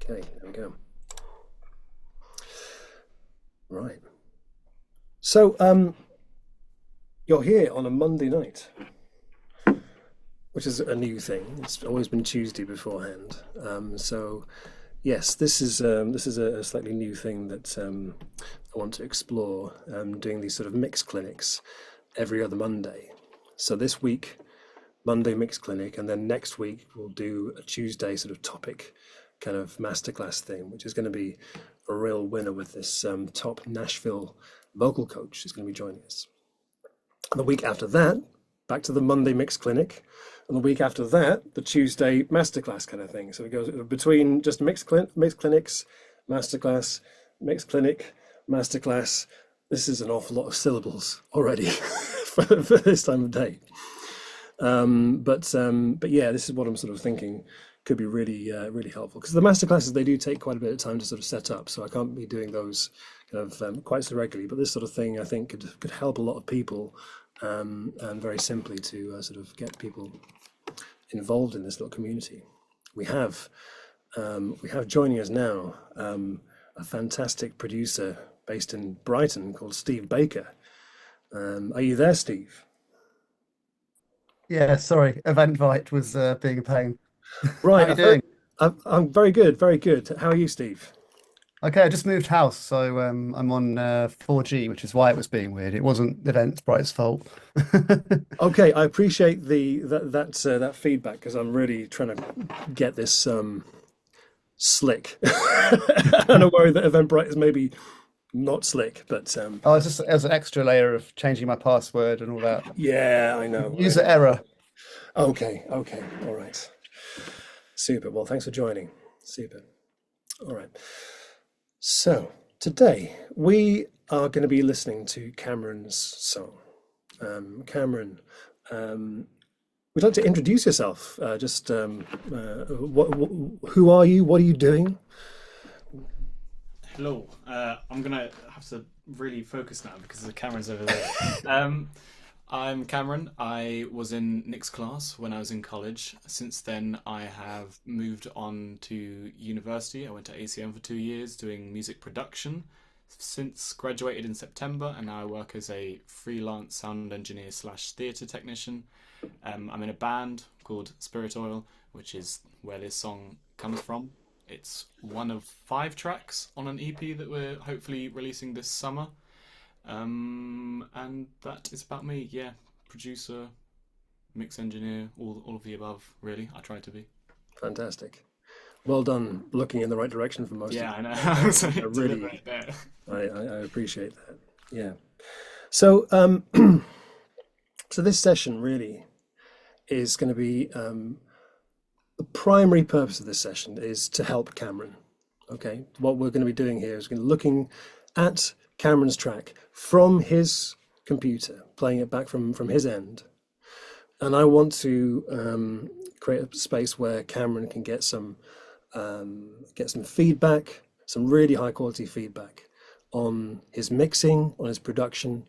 Okay, there we go. Right. So, you're here on a Monday night, which is a new thing. It's always been Tuesday beforehand. So, yes, this is a slightly new thing that I want to explore. Doing these sort of mixed clinics every other Monday. So this week, Monday mixed clinic, and then next week we'll do a Tuesday sort of topic kind of masterclass thing, which is going to be a real winner with this top Nashville vocal coach who's going to be joining us. And the week after that, back to the Monday mixed clinic, and the week after that, the Tuesday masterclass kind of thing. So it goes between just mixed clinics, masterclass, mixed clinic, masterclass. This is an awful lot of syllables already for this time of day. But yeah, this is what I'm sort of thinking could be really helpful, because the masterclasses, they do take quite a bit of time to sort of set up, so I can't be doing those kind of quite so regularly. But this sort of thing I think could help a lot of people, and very simply to sort of get people involved in this little community. We have joining us now a fantastic producer based in Brighton called Steve Baker. Are you there, Steve? Yeah, sorry. Eventbrite was being a pain. How Right, are you I've heard. doing? I'm very good, very good. How are you, Steve? Okay, I just moved house, so I'm on 4G, which is why it was being weird. It wasn't Eventbrite's fault. Okay, I appreciate that feedback, because I'm really trying to get this slick, and I'm worried that Eventbrite is maybe not slick, but Oh, it's just as an extra layer of changing my password and all that. yeah, I know, I User know. error. Okay, all right, super. Well, thanks for joining. Super. All right. So today we are going to be listening to Cameron's song. Cameron, um, would you like to introduce yourself? Who are you? What are you doing? Hello. I'm gonna have to really focus now because the camera's over there. Um, I'm Cameron. I was in Nick's class when I was in college. Since then, I have moved on to university. I went to ACM for 2 years doing music production. Since graduated in September, and now I work as a freelance sound engineer slash theatre technician. I'm in a band called SpiritOil, which is where this song comes from. It's one of 5 tracks on an EP that we're hopefully releasing this summer. And that is about me. Yeah, producer, mix engineer, all of the above. Really, I try to be. Fantastic. Well done, looking in the right direction for most of Yeah, it. I know. I was I really, deliberate there. I appreciate that. Yeah. So, so this session really is going to be the primary purpose of this session is to help Cameron. Okay, what we're going to be doing here is going to be looking at Cameron's track from his computer, playing it back from his end, and I want to create a space where Cameron can get some feedback, some really high quality feedback on his mixing, on his production,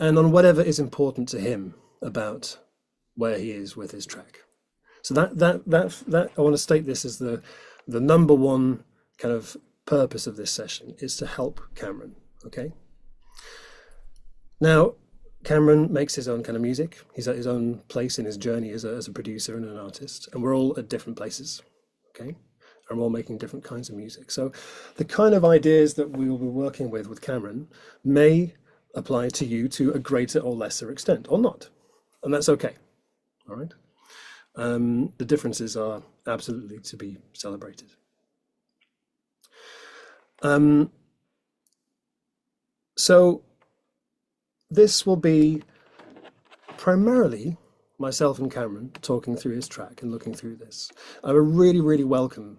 and on whatever is important to him about where he is with his track. So that I want to state this as the number one kind of purpose of this session is to help Cameron. Okay. Now, Cameron makes his own kind of music. He's at his own place in his journey as a producer and an artist, and we're all at different places. Okay. And we're all making different kinds of music. So the kind of ideas that we will be working with Cameron may apply to you to a greater or lesser extent, or not. And that's okay. All right. The differences are absolutely to be celebrated. So this will be primarily myself and Cameron talking through his track and looking through this. I would really welcome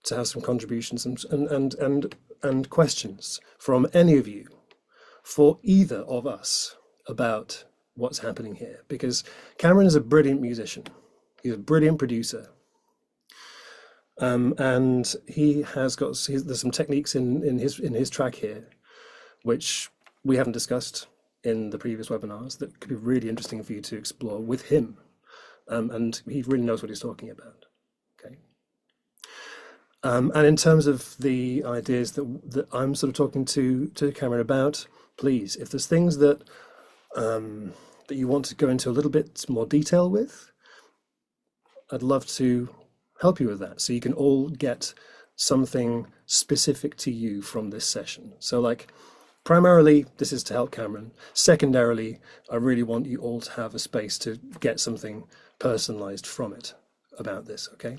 to have some contributions and questions from any of you for either of us about what's happening here, because Cameron is a brilliant musician. He's a brilliant producer. And there's some techniques in his track here, which we haven't discussed in the previous webinars that could be really interesting for you to explore with him. And he really knows what he's talking about. Okay. And in terms of the ideas that I'm sort of talking to Cameron about, please, if there's things that you want to go into a little bit more detail with, I'd love to help you with that. So you can all get something specific to you from this session. So like primarily, this is to help Cameron. Secondarily, I really want you all to have a space to get something personalized from it about this, okay?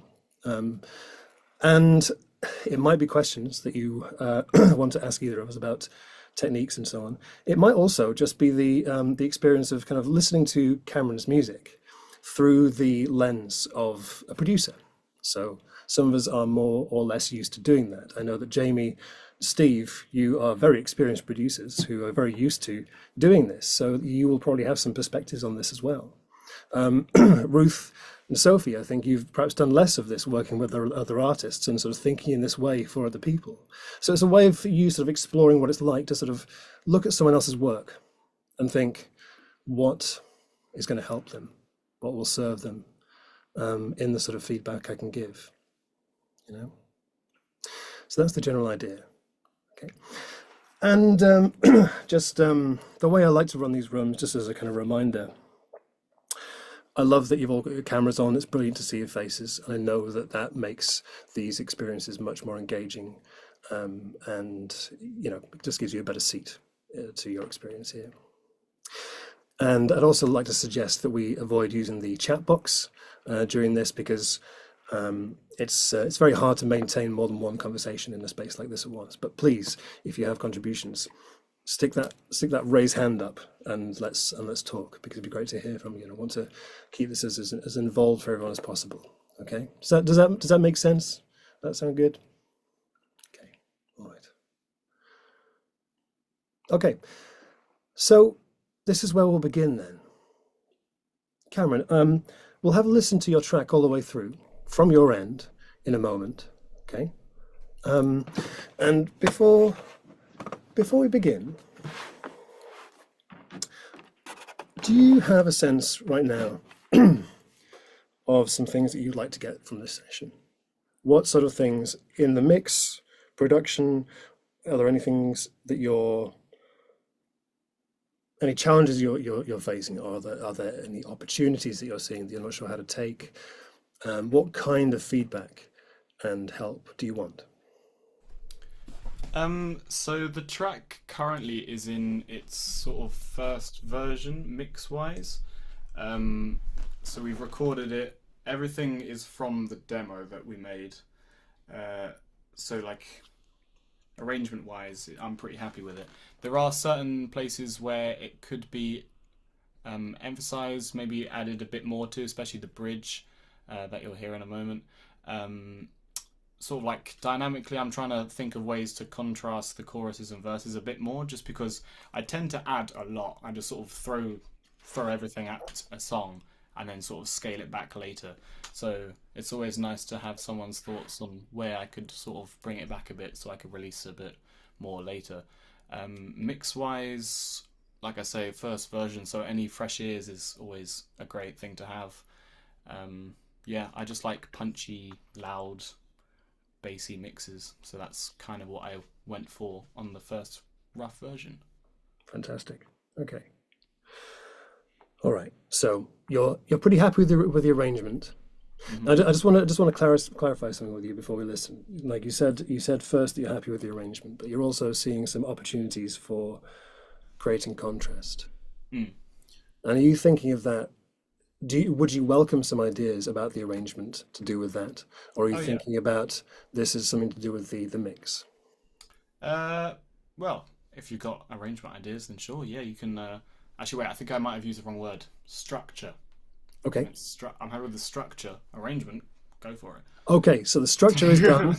And it might be questions that you want to ask either of us about techniques and so on. It might also just be the experience of kind of listening to Cameron's music through the lens of a producer. So some of us are more or less used to doing that. I know that Jamie, Steve, you are very experienced producers who are very used to doing this. So you will probably have some perspectives on this as well. Ruth and Sophie, I think you've perhaps done less of this working with other artists and sort of thinking in this way for other people. So it's a way of you sort of exploring what it's like to sort of look at someone else's work and think, what is going to help them? What will serve them in the sort of feedback I can give, you know? So that's the general idea, okay? And just the way I like to run these rooms, just as a kind of reminder, I love that you've all got your cameras on. It's brilliant to see your faces. I know that that makes these experiences much more engaging, and you know, it just gives you a better seat to your experience here. And I'd also like to suggest that we avoid using the chat box during this, because it's very hard to maintain more than one conversation in a space like this at once. But please, if you have contributions, stick that raise hand up and let's talk, because it'd be great to hear from you. And I want to keep this as involved for everyone as possible. Okay, does that make sense? That sound good? Okay, all right. Okay, so this is where we'll begin then. Cameron, we'll have a listen to your track all the way through from your end in a moment. Okay, and before we begin, do you have a sense right now of some things that you'd like to get from this session? What sort of things in the mix, production, are there any things that any challenges you're facing? Are there any opportunities that you're seeing that you're not sure how to take? What kind of feedback and help do you want? So the track currently is in its sort of first version, mix-wise. So we've recorded it. Everything is from the demo that we made. So like arrangement-wise, I'm pretty happy with it. There are certain places where it could be emphasized, maybe added a bit more to, especially the bridge that you'll hear in a moment. Sort of like dynamically, I'm trying to think of ways to contrast the choruses and verses a bit more, just because I tend to add a lot. I just sort of throw everything at a song and then sort of scale it back later. So it's always nice to have someone's thoughts on where I could sort of bring it back a bit so I could release a bit more later. Mix-wise, like I say, first version, so any fresh ears is always a great thing to have. Yeah, I just like punchy, loud, bassy mixes, so that's kind of what I went for on the first rough version. Fantastic. Okay. All right. So you're pretty happy with the arrangement. Mm-hmm. I just want to clarify something with you before we listen. Like you said first that you're happy with the arrangement, but you're also seeing some opportunities for creating contrast. And are you thinking of that? Would you welcome some ideas about the arrangement to do with that, or are you thinking about this as something to do with the mix? Well, if you've got arrangement ideas, then sure, yeah, you can. Actually, wait, I think I might have used the wrong word. Structure. Okay. I'm happy with the structure. Arrangement, go for it. Okay, so the structure is done.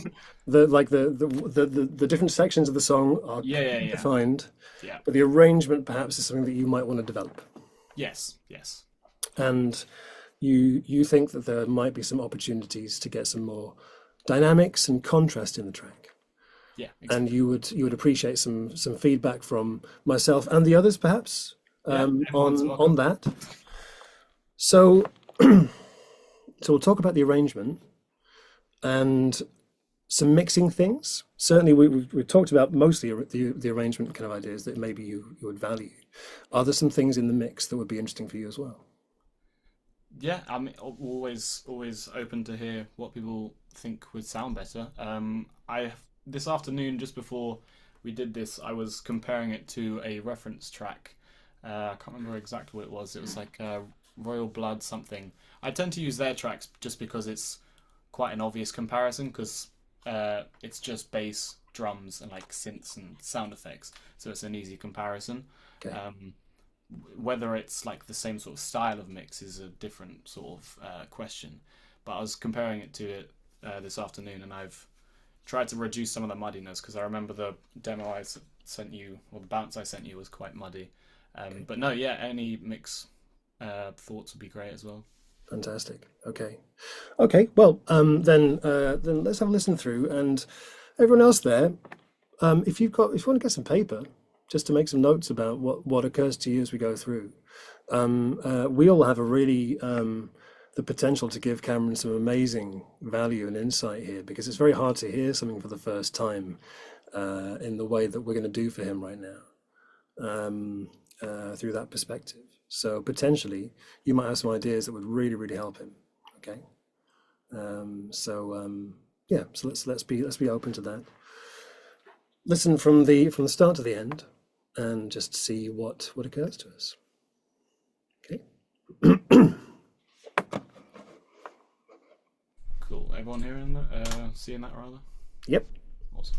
The different sections of the song are defined. Yeah. But the arrangement perhaps is something that you might want to develop. Yes. And you think that there might be some opportunities to get some more dynamics and contrast in the track. Yeah. Exactly. And you would appreciate some feedback from myself and the others perhaps on that. So we'll talk about the arrangement, and some mixing things. Certainly, we've talked about mostly the arrangement kind of ideas that maybe you would value. Are there some things in the mix that would be interesting for you as well? Yeah, I'm always open to hear what people think would sound better. This afternoon, just before we did this, I was comparing it to a reference track. I can't remember exactly what it was. It was like Royal Blood something. I tend to use their tracks just because it's quite an obvious comparison, because it's just bass, drums, and like synths and sound effects. So it's an easy comparison. Okay. Whether it's like the same sort of style of mix is a different sort of question. But I was comparing it to it this afternoon, and I've tried to reduce some of the muddiness, because I remember the demo I sent you, or the bounce I sent you, was quite muddy. But no, yeah, any mix thoughts would be great as well. Fantastic. Okay. Well, then let's have a listen through, and everyone else there, if you want to get some paper, just to make some notes about what occurs to you as we go through. We all have a really the potential to give Cameron some amazing value and insight here, because it's very hard to hear something for the first time in the way that we're going to do for him right now, through that perspective. So potentially you might have some ideas that would really, really help him. Okay. Yeah. So let's be open to that. Listen from the start to the end, and just see what occurs to us. Okay. Cool. Everyone hearing that? Seeing that rather? Yep. Awesome.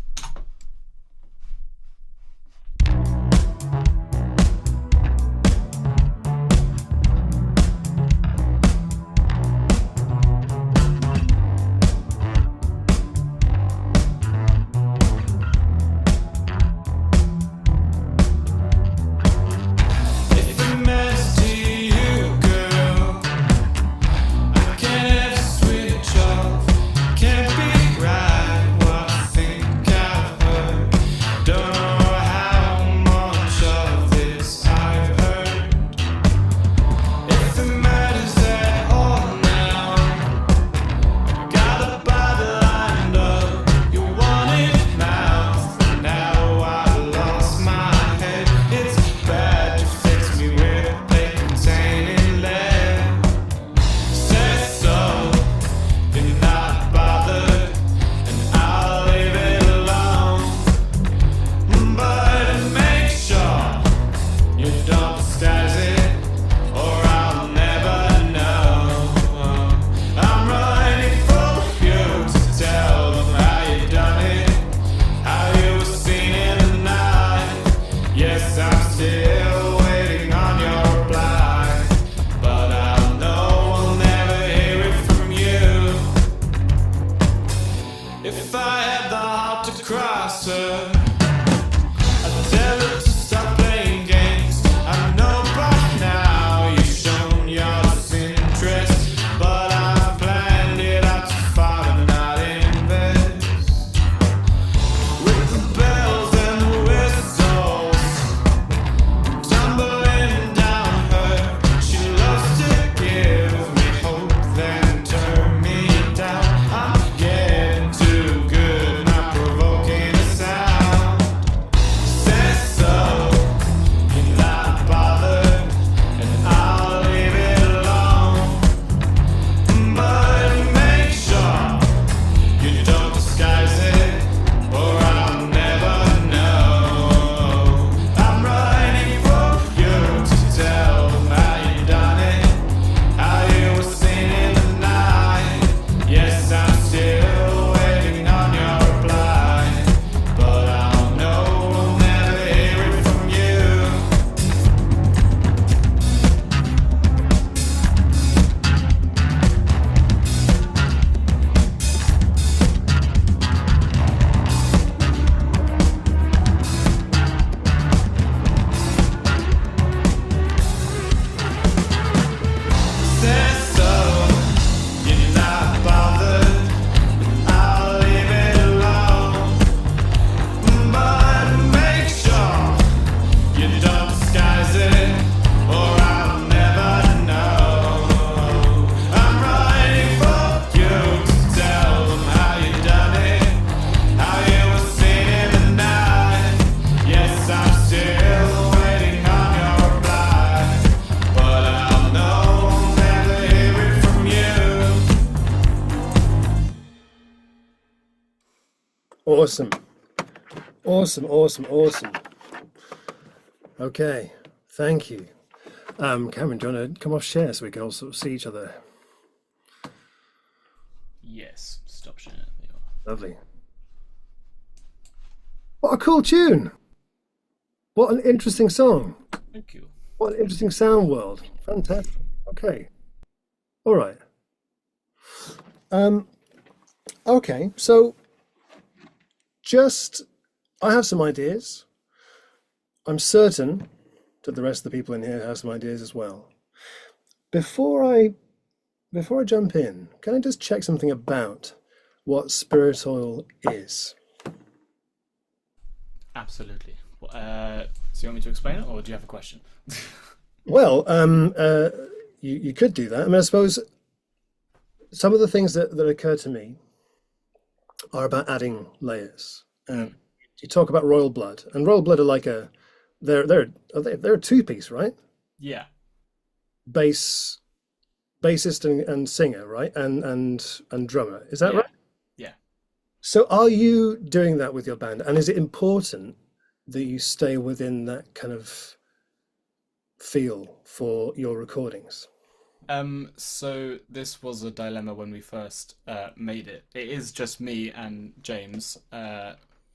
Getting too good, not provoking a sound. Awesome. Awesome, awesome, awesome. Okay, thank you. Cameron, do you want to come off share so we can all sort of see each other? Yes, stop sharing it. There you are. Lovely. What a cool tune. What an interesting song. Thank you. What an interesting sound world. Fantastic. Okay. All right. Okay, so I have some ideas. I'm certain that the rest of the people in here have some ideas as well. Before I jump in, can I just check something about what SpiritOil is? Absolutely. So you want me to explain it, or do you have a question? Well, you could do that. I mean, I suppose some of the things that occur to me are about adding layers. You talk about royal blood, and royal blood are like they're a two-piece, right? Yeah. Bassist and singer, right? And drummer. Is that Yeah. right? Yeah. So are you doing that with your band? And is it important that you stay within that kind of feel for your recordings? So this was a dilemma when we first made it. It is just me and James.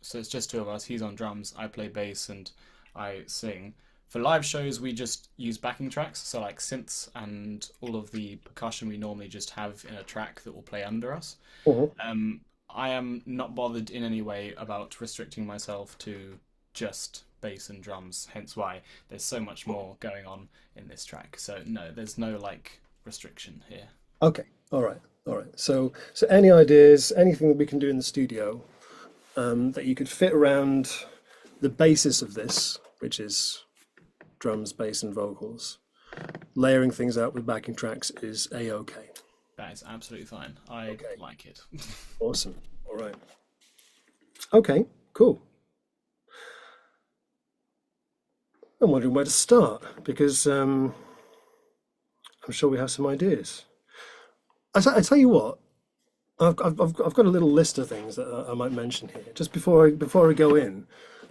So it's just two of us. He's on drums, I play bass, and I sing. For live shows, we just use backing tracks, so like synths and all of the percussion we normally just have in a track that will play under us. I am not bothered in any way about restricting myself to just bass and drums, hence why there's so much more going on in this track. So no, there's no like restriction here. Okay, all right. So any ideas, anything that we can do in the studio that you could fit around the basis of this, which is drums, bass, and vocals, layering things out with backing tracks is a-okay. That is absolutely fine. I like it. Awesome. All right. Okay, cool. I'm wondering where to start because I'm sure we have some ideas. I tell you what, I've got a little list of things that I might mention here. Just before I go in,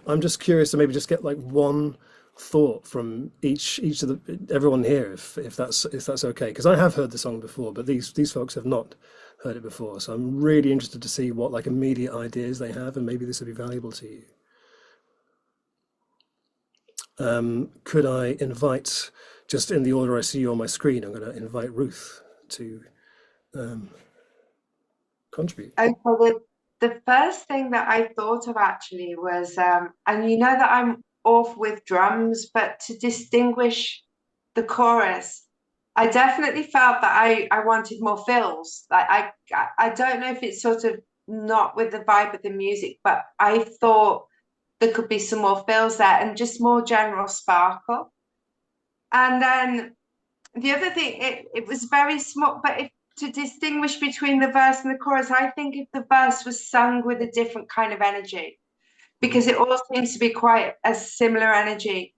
I'm just curious to maybe just get like one thought from each of everyone here, if that's okay. Because I have heard the song before, but these folks have not heard it before. So I'm really interested to see what like immediate ideas they have, and maybe this would be valuable to you. Could I invite, just in the order I see you on my screen, I'm going to invite Ruth to contribute. Okay, well, the first thing that I thought of actually was, and you know that I'm off with drums, but to distinguish the chorus, I definitely felt that I wanted more fills. Like I don't know if it's sort of not with the vibe of the music, but I thought there could be some more fills there and just more general sparkle. And then the other thing, it was very small, but to distinguish between the verse and the chorus, I think if the verse was sung with a different kind of energy, because it all seems to be quite a similar energy.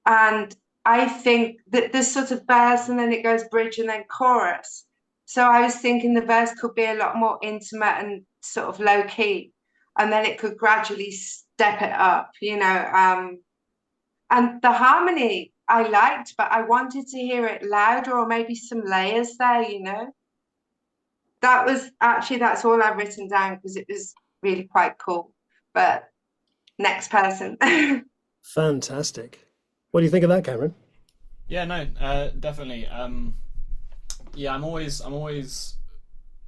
And I think that there's sort of verse and then it goes bridge and then chorus. So I was thinking the verse could be a lot more intimate and sort of low key, and then it could gradually step it up, and the harmony I liked, but I wanted to hear it louder or maybe some layers there. That's all I've written down because it was really quite cool. But next person. Fantastic. What do you think of that, Cameron? Yeah, no, definitely. Yeah, I'm always.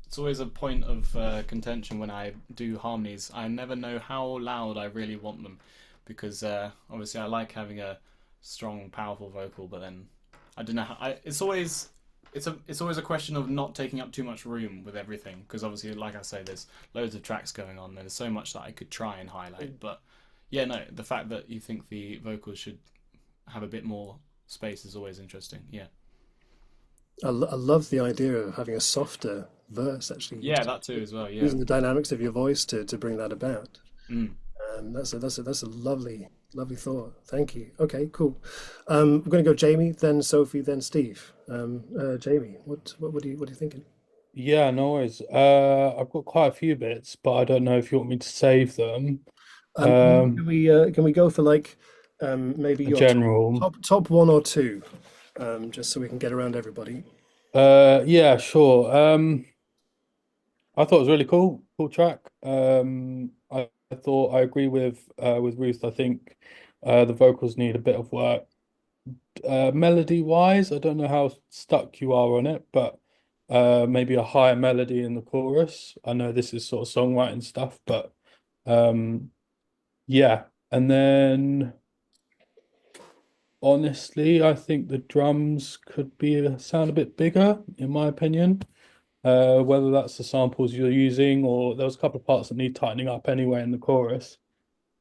It's always a point of contention when I do harmonies. I never know how loud I really want them, because obviously I like having a strong, powerful vocal, but then I don't know how. It's always a question of not taking up too much room with everything, because obviously, like I say, there's loads of tracks going on. There's so much that I could try and highlight, but yeah, no, the fact that you think the vocals should have a bit more space is always interesting. Yeah. I love the idea of having a softer verse, actually. Yeah, that too as well. Yeah. Using the dynamics of your voice to bring that about. Mm. That's a lovely thought. Thank you. Okay, cool. We're going to go Jamie, then Sophie, then Steve. Jamie, what are you thinking? Yeah, no worries. I've got quite a few bits, but I don't know if you want me to save them. Can Um, we go for like maybe a your general. top one or two, just so we can get around everybody. Yeah, sure. I thought it was really cool track. I thought I agree with Ruth. I think the vocals need a bit of work. Melody wise, I don't know how stuck you are on it, but maybe a higher melody in the chorus. I know this is sort of songwriting stuff, but um, yeah. And then honestly, I think the drums could be sound a bit bigger, in my opinion. Whether that's the samples you're using or there was a couple of parts that need tightening up anyway in the chorus.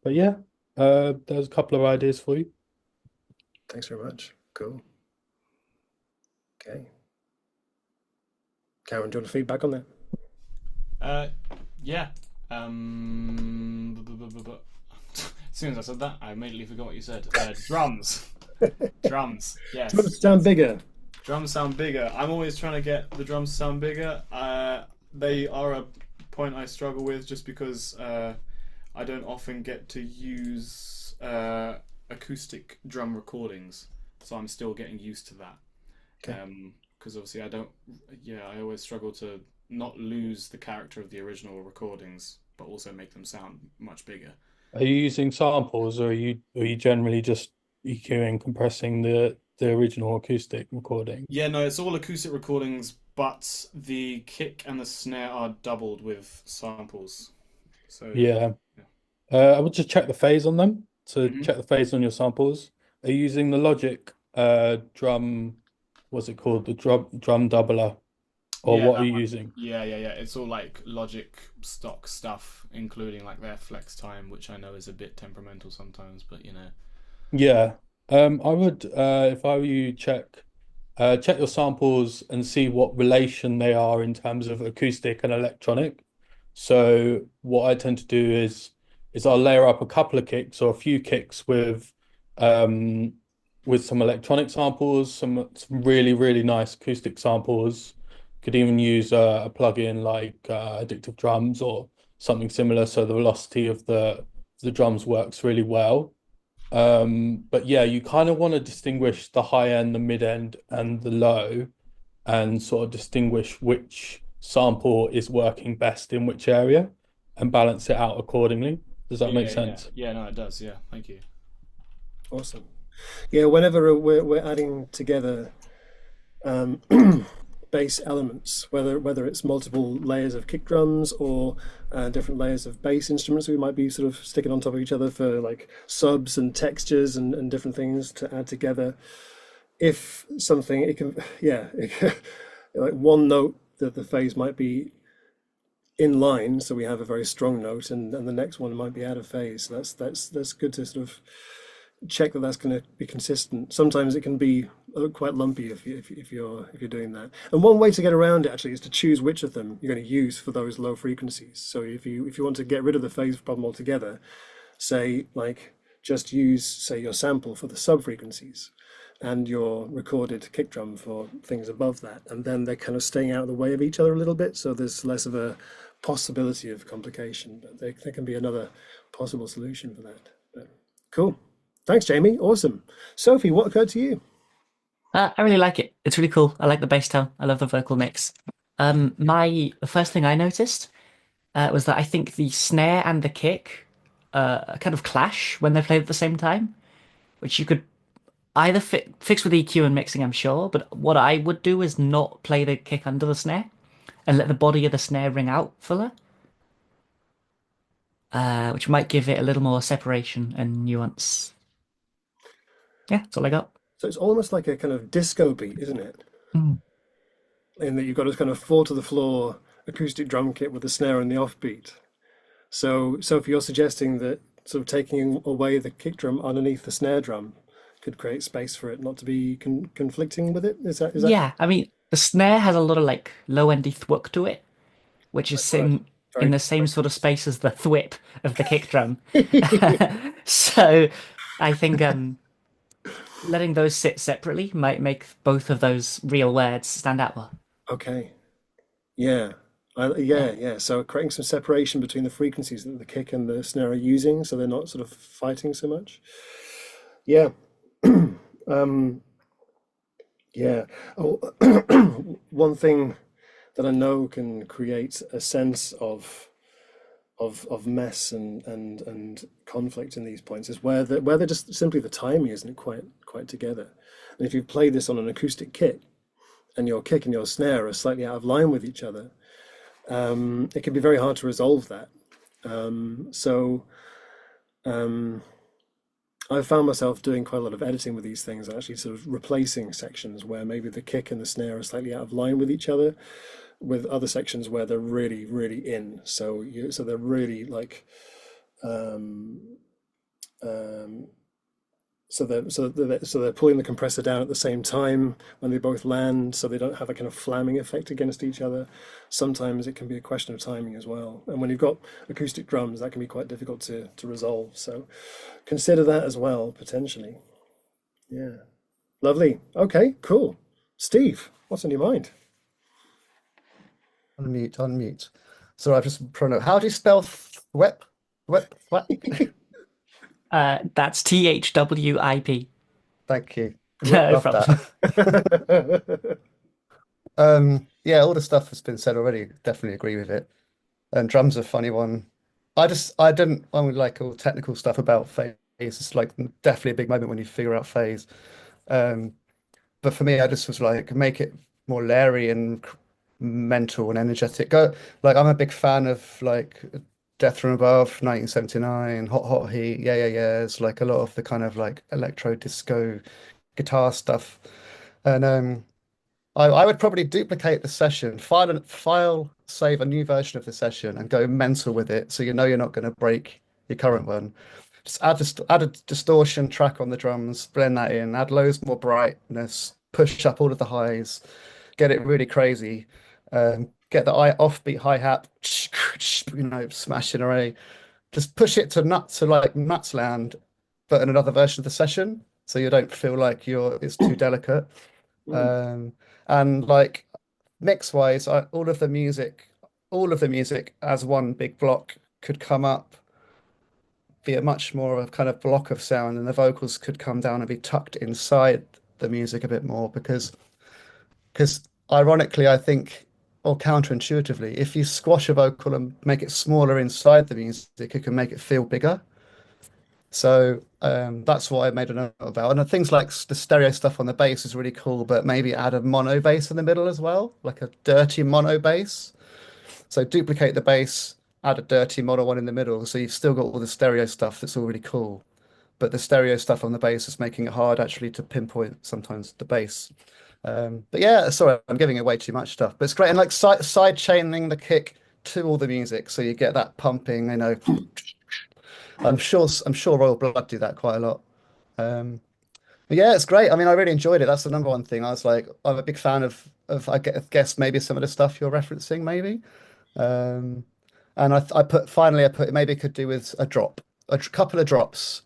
But yeah, there's a couple of ideas for you. Thanks very much. Cool. Okay. Karen, do you want to feedback on that? Uh, yeah. As soon as I said that, I immediately forgot what you said. Drums. Drums. Do you want it Yes. to sound bigger? Drums sound bigger. I'm always trying to get the drums to sound bigger. They are a point I struggle with just because I don't often get to use acoustic drum recordings, so I'm still getting used to that. Okay. Because obviously I don't. Yeah, I always struggle to not lose the character of the original recordings, but also make them sound much bigger. Are you using samples or are you generally just EQing, compressing the original acoustic recording? Yeah, no, it's all acoustic recordings, but the kick and the snare are doubled with samples. So, Yeah. yeah. I would just check the phase on them. To Mhm. check the phase on your samples. Are you using the Logic drum, what's it called? The drum doubler, or Yeah, what are that you one. using? Yeah. It's all like Logic stock stuff, including like their flex time, which I know is a bit temperamental sometimes, but you know. Yeah. I would if I were you check your samples and see what relation they are in terms of acoustic and electronic. So what I tend to do is I'll layer up a couple of kicks or a few kicks um with some electronic samples, some really nice acoustic samples. Could even use a plugin like Addictive Drums or something similar, so the velocity of the drums works really well. But yeah, you kind of want to distinguish the high end, the mid end, and the low, and sort of distinguish which sample is working best in which area and balance it out accordingly. Does that make Yeah. sense? Yeah, no, it does. Yeah, thank you. Awesome. Yeah, whenever we're adding together um, bass elements, whether it's multiple layers of kick drums or different layers of bass instruments, we might be sort of sticking on top of each other for like subs and textures and different things to add together. If something, it can, yeah, like one note that the phase might be in line, so we have a very strong note, and the next one might be out of phase. So that's good to sort of check that that's going to be consistent. Sometimes it can be quite lumpy if you're doing that. And one way to get around it actually is to choose which of them you're going to use for those low frequencies. So if you want to get rid of the phase problem altogether, say like just use say your sample for the sub frequencies and your recorded kick drum for things above that, and then they're kind of staying out of the way of each other a little bit, so there's less of a possibility of complication, but there can be another possible solution for that. But cool. Thanks, Jamie. Awesome. Sophie, what occurred to you? I really like it. It's really cool. I like the bass tone. I love the vocal mix. The first thing I noticed was that I think the snare and the kick kind of clash when they're played at the same time, which you could either fix with EQ and mixing, I'm sure. But what I would do is not play the kick under the snare and let the body of the snare ring out fuller, which might give it a little more separation and nuance. Yeah, that's all I got. So it's almost like a kind of disco beat, isn't it? Mm. In that you've got to kind of fall to the floor acoustic drum kit with the snare and the offbeat. So if you're suggesting that sort of taking away the kick drum underneath the snare drum could create space for it not to be conflicting with it, is that Yeah, I mean, the snare has a lot of like low-endy thwuk to it, which is right? in Very, the same very sort of space as the thwip of the kick drum. So I think letting those sit separately might make both of those real words stand out well. okay. Yeah. Yeah. So creating some separation between the frequencies that the kick and the snare are using, so they're not sort of fighting so much. Yeah. Um, yeah. Oh, one thing that I know can create a sense of mess and conflict in these points is where they're just simply the timing isn't quite together. And if you play this on an acoustic kit and your kick and your snare are slightly out of line with each other, it can be very hard to resolve that. So I've found myself doing quite a lot of editing with these things, actually sort of replacing sections where maybe the kick and the snare are slightly out of line with each other, with other sections where they're really in. So they're really like um, um, so they're pulling the compressor down at the same time when they both land, so they don't have a kind of flamming effect against each other. Sometimes it can be a question of timing as well, and when you've got acoustic drums, that can be quite difficult to resolve. So consider that as well potentially. Yeah, lovely. Okay, cool. Steve, what's on your mind? Unmute, unmute. So I've just pronoun. How do you spell thwep? Thwep? What? That's THWIP. Thank you. No Love problem. that. Yeah, all the stuff that's been said already, definitely agree with it. And drums are a funny one. I would like all technical stuff about phase. It's like definitely a big moment when you figure out phase. Um, but for me, I just was like, make it more Larry and mental and energetic. Go like I'm a big fan of like Death from Above, 1979, Hot Hot Heat, yeah. It's like a lot of the kind of like electro disco guitar stuff. And I would probably duplicate the session, file, save a new version of the session, and go mental with it, so you know you're not going to break your current one. Just add a distortion track on the drums, blend that in, add loads more brightness, push up all of the highs, get it really crazy, get the offbeat hi hat, smashing array. Just push it to like nuts land, but in another version of the session, so you don't feel like it's too delicate. Mm, Um, and like mix wise, all of the music as one big block could come up, be a much more of a kind of block of sound, and the vocals could come down and be tucked inside the music a bit more because ironically, I think, or counterintuitively, if you squash a vocal and make it smaller inside the music, it can make it feel bigger. So that's what I made a note about. And things like the stereo stuff on the bass is really cool, but maybe add a mono bass in the middle as well, like a dirty mono bass. So duplicate the bass, add a dirty mono one in the middle. So you've still got all the stereo stuff that's all really cool. But the stereo stuff on the bass is making it hard actually to pinpoint sometimes the bass. But yeah, sorry, I'm giving away too much stuff, but it's great. And like side chaining the kick to all the music, so you get that pumping, I'm sure Royal Blood do that quite a lot. Um, but yeah, it's great. I mean, I really enjoyed it. That's the number one thing. I was like, I'm a big fan of guess maybe some of the stuff you're referencing, maybe. Um, and I put maybe it could do with a drop, couple of drops,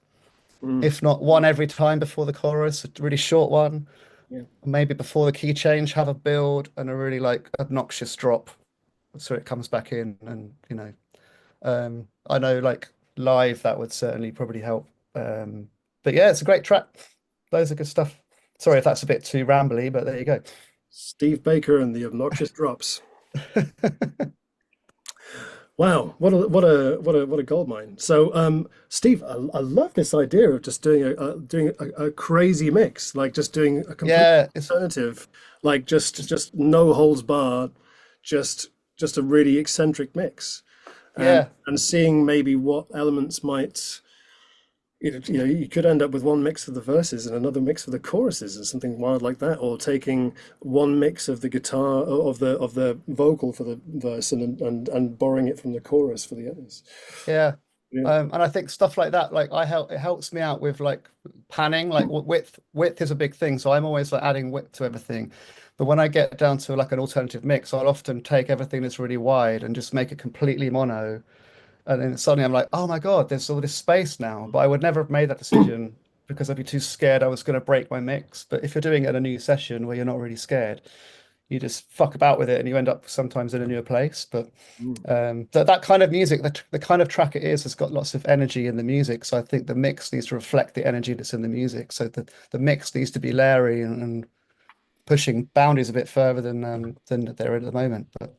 mm, if not one every time before the chorus, a really short one. yeah. Maybe before the key change, have a build and a really like obnoxious drop, so it comes back in, and I know like live that would certainly probably help. But yeah, it's a great track. Loads of good stuff. Sorry if that's a bit too rambly, but there you go. Steve Baker and the obnoxious drops. Wow, what a gold mine. So, Steve, I love this idea of just doing a crazy mix, like just doing a complete Yeah, it's alternative, like just no holds barred, just a really eccentric mix, yeah, and seeing maybe what elements might you could end up with one mix of the verses and another mix of the choruses and something wild like that, or taking one mix of the guitar of the vocal for the verse and borrowing it from the chorus for the others. yeah. Yeah. And I think stuff like that, like it helps me out with like panning, like width is a big thing. So I'm always like adding width to everything. But when I get down to like an alternative mix, I'll often take everything that's really wide and just make it completely mono. And then suddenly I'm like, oh my God, there's all this space now. But I would never have made that decision because I'd be too scared I was going to break my mix. But if you're doing it in a new session where you're not really scared, you just fuck about with it, and you end up sometimes in a newer place. But that kind of music, the kind of track it is, has got lots of energy in the music. So I think the mix needs to reflect the energy that's in the music. So the mix needs to be Larry and pushing boundaries a bit further than they're at the moment. But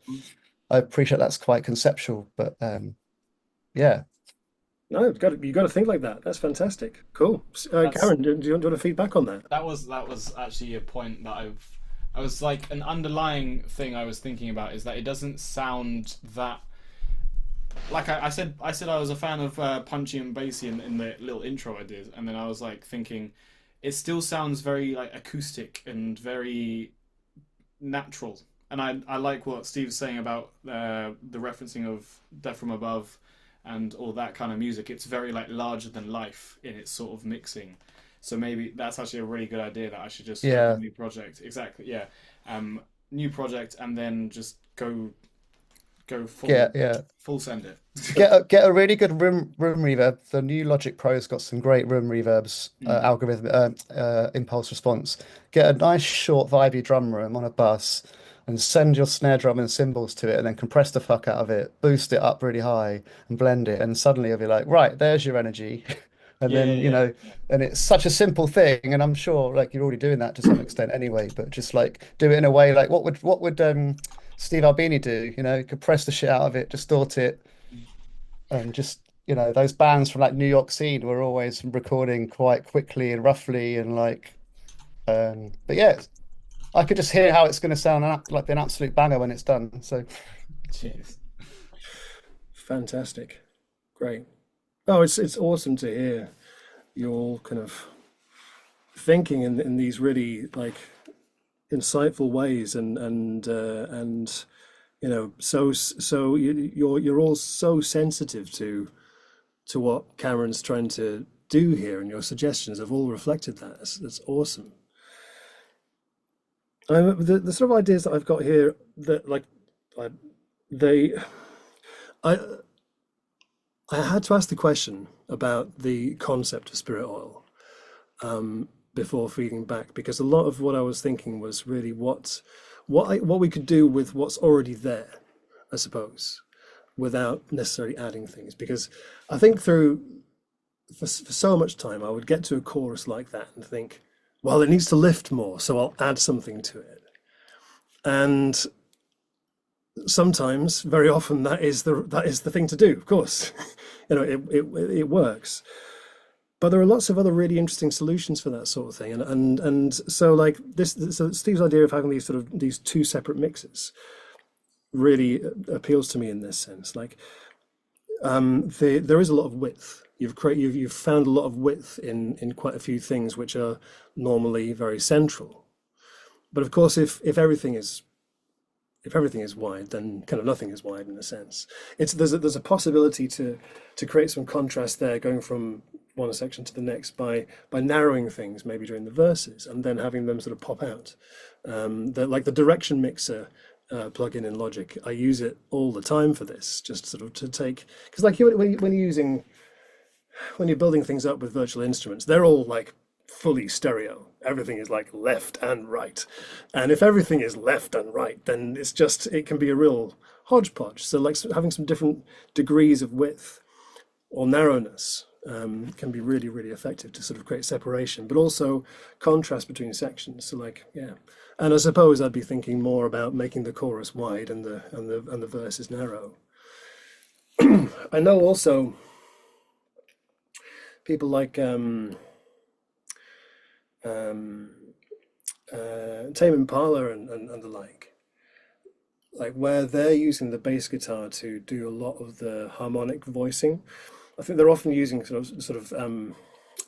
I appreciate that's quite conceptual. But yeah. No, you got to think like that. That's fantastic. Cool. Karen, do you want to feedback on that? That was actually a point that I was like, an underlying thing I was thinking about is that it doesn't sound that, like I said I was a fan of punchy and bassy in the little intro I did, and then I was like thinking it still sounds very like acoustic and very natural. And I like what Steve's saying about the referencing of Death from Above and all that kind of music. It's very like larger than life in its sort of mixing. So maybe that's actually a really good idea, that I should just start a new project. Exactly, yeah. New project, and then just go full send it. Get a really good room reverb. The new Logic Pro's got some great room reverbs, algorithm, impulse response. Get a nice short vibey drum room on a bus, and send your snare drum and cymbals to it, and then compress the fuck out of it, boost it up really high, and blend it, and suddenly you'll be like, right, there's your energy. And then and it's such a simple thing, and I'm sure like you're already doing that to some extent anyway, but just like do it in a way like what would Steve Albini do? Compress the shit out of it, distort it, and just those bands from like New York scene were always recording quite quickly and roughly, and like but yeah, I could just hear how it's going to sound like an absolute banger when it's done. So cheers. Fantastic. Great. Oh, it's awesome to hear your kind of thinking in these really like insightful ways, and so you're all so sensitive to what Cameron's trying to do here, and your suggestions have all reflected that. That's awesome. The sort of ideas that I've got here, that like I had to ask the question about the concept of spirit oil before feeding back, because a lot of what I was thinking was really what we could do with what's already there, I suppose, without necessarily adding things. Because I think for so much time I would get to a chorus like that and think, well, it needs to lift more, so I'll add something to it. And sometimes, very often, that is the thing to do. Of course, it works. But there are lots of other really interesting solutions for that sort of thing, and so like this. So Steve's idea of having these two separate mixes really appeals to me in this sense. Like, there is a lot of width. You've found a lot of width in quite a few things which are normally very central. But of course, if everything is wide, then kind of nothing is wide in a sense. There's a possibility to create some contrast there, going from one section to the next by narrowing things maybe during the verses, and then having them sort of pop out. Like the direction mixer plugin in Logic, I use it all the time for this, just sort of to take, because like when you're building things up with virtual instruments, they're all like fully stereo. Everything is like left and right, and if everything is left and right, then it can be a real hodgepodge. So like having some different degrees of width or narrowness can be really, really effective to sort of create separation, but also contrast between sections. So like, yeah, and I suppose I'd be thinking more about making the chorus wide and the verses narrow. I know also people like Tame Impala and the like where they're using the bass guitar to do a lot of the harmonic voicing. I think they're often using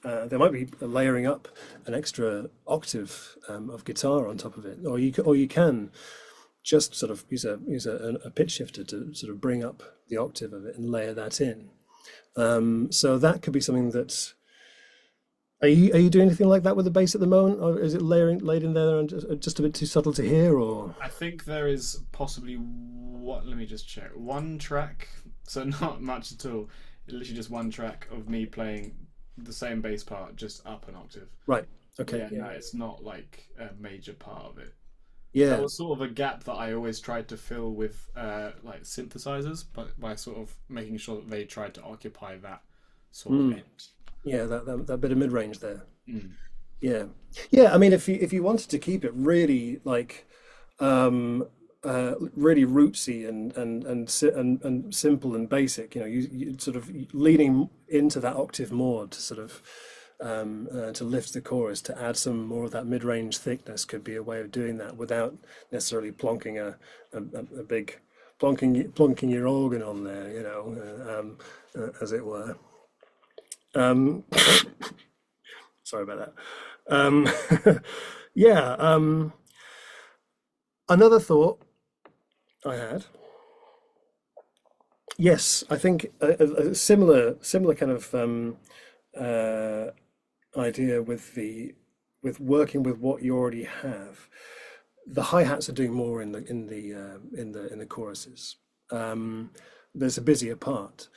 they might be layering up an extra octave of guitar on top of it, or you can just sort of use a pitch shifter to sort of bring up the octave of it and layer that in. So that could be something that. Are you doing anything like that with the bass at the moment, or is it laid in there and just a bit too subtle to hear? Or I think there is possibly let me just check. One track, so not much at all. Literally just one track of me playing the same bass part, just up an octave. Right. Okay. Yeah, no, it's not like a major part of it. That Yeah. was sort of a gap that I always tried to fill with like synthesizers, but by sort of making sure that they tried to occupy that sort of Mm. end. Yeah, that bit of mid range there. Mm. Yeah, yeah. I mean, if you wanted to keep it really like really rootsy and simple and basic, you sort of leaning into that octave more to sort of to lift the chorus, to add some more of that mid-range thickness could be a way of doing that without necessarily plonking a big plonking your organ on there, as it were. Um, Sorry about that. Yeah. Another thought I had. Yes, I think a similar kind of uh, idea with working with what you already have. The hi-hats are doing more in the choruses. There's a busier part.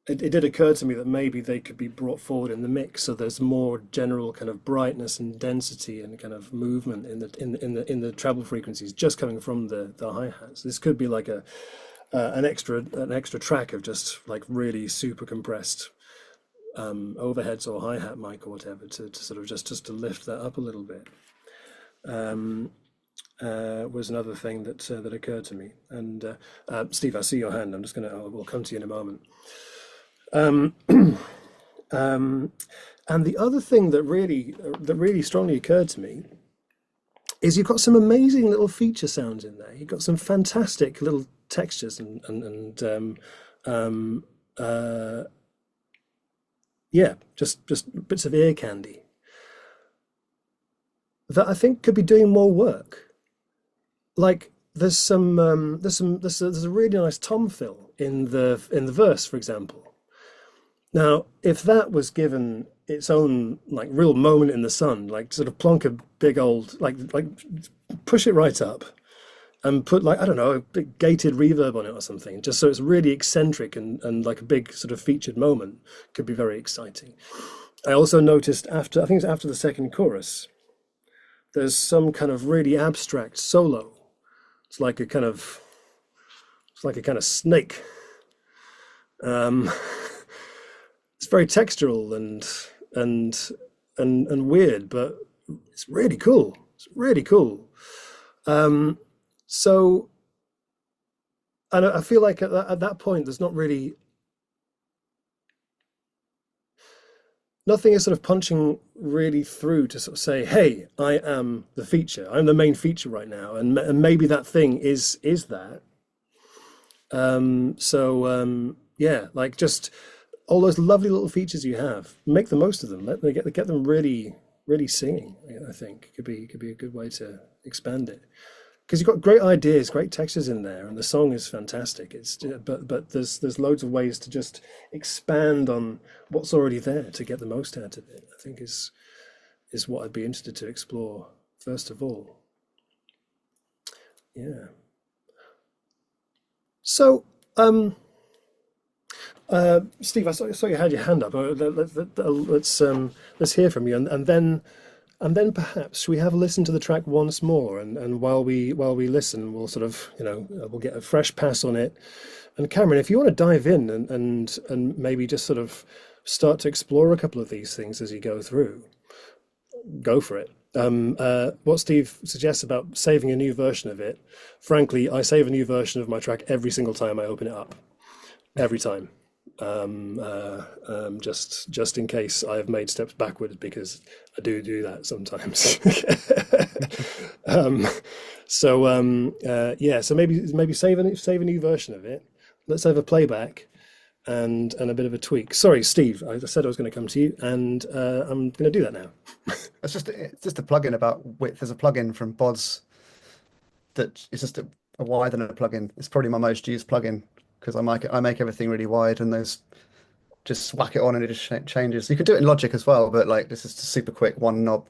It did occur to me that maybe they could be brought forward in the mix, so there's more general kind of brightness and density and kind of movement in the treble frequencies just coming from the hi-hats. This could be like an extra track of just like really super compressed overheads or hi-hat mic or whatever to sort of just to lift that up a little bit. Was another thing that occurred to me. And Steve, I see your hand. We'll come to you in a moment. Um, and the other thing that really strongly occurred to me is you've got some amazing little feature sounds in there. You've got some fantastic little textures yeah, just bits of ear candy that I think could be doing more work. Like there's a really nice tom fill in the verse, for example. Now, if that was given its own like real moment in the sun, like sort of plonk a big old like push it right up and put like I don't know a big gated reverb on it or something, just so it's really eccentric and like a big sort of featured moment, could be very exciting. I also noticed I think it's after the second chorus, there's some kind of really abstract solo. It's like a kind of snake. Um, it's very textural and weird, but it's really cool. It's really cool. So, and I feel like at that point, there's not really nothing is sort of punching really through to sort of say, "Hey, I am the feature. I'm the main feature right now," and maybe that thing is that. Yeah, like just all those lovely little features you have, make the most of them. Let them get them really singing. I think could be a good way to expand it because you've got great ideas, great textures in there, and the song is fantastic. It's but there's loads of ways to just expand on what's already there to get the most out of it. I think is what I'd be interested to explore first of all. Yeah. So, Steve, I saw you had your hand up. Let's hear from you, and then perhaps we have a listen to the track once more, and while we listen, we'll sort of we'll get a fresh pass on it. And Cameron, if you want to dive in and maybe just sort of start to explore a couple of these things as you go through, go for it. What Steve suggests about saving a new version of it, frankly, I save a new version of my track every single time I open it up, every time. Just in case I have made steps backwards, because I do that sometimes. Yeah, so maybe save a new version of it. Let's have a playback and a bit of a tweak. Sorry, Steve, I said I was going to come to you, and I'm going to do that now. It's just a plugin about width. There's a plugin from Bods that is just a wider plugin. It's probably my most used plugin because I make everything really wide, and there's just whack it on and it just changes. You can do it in Logic as well, but like this is just super quick, one knob.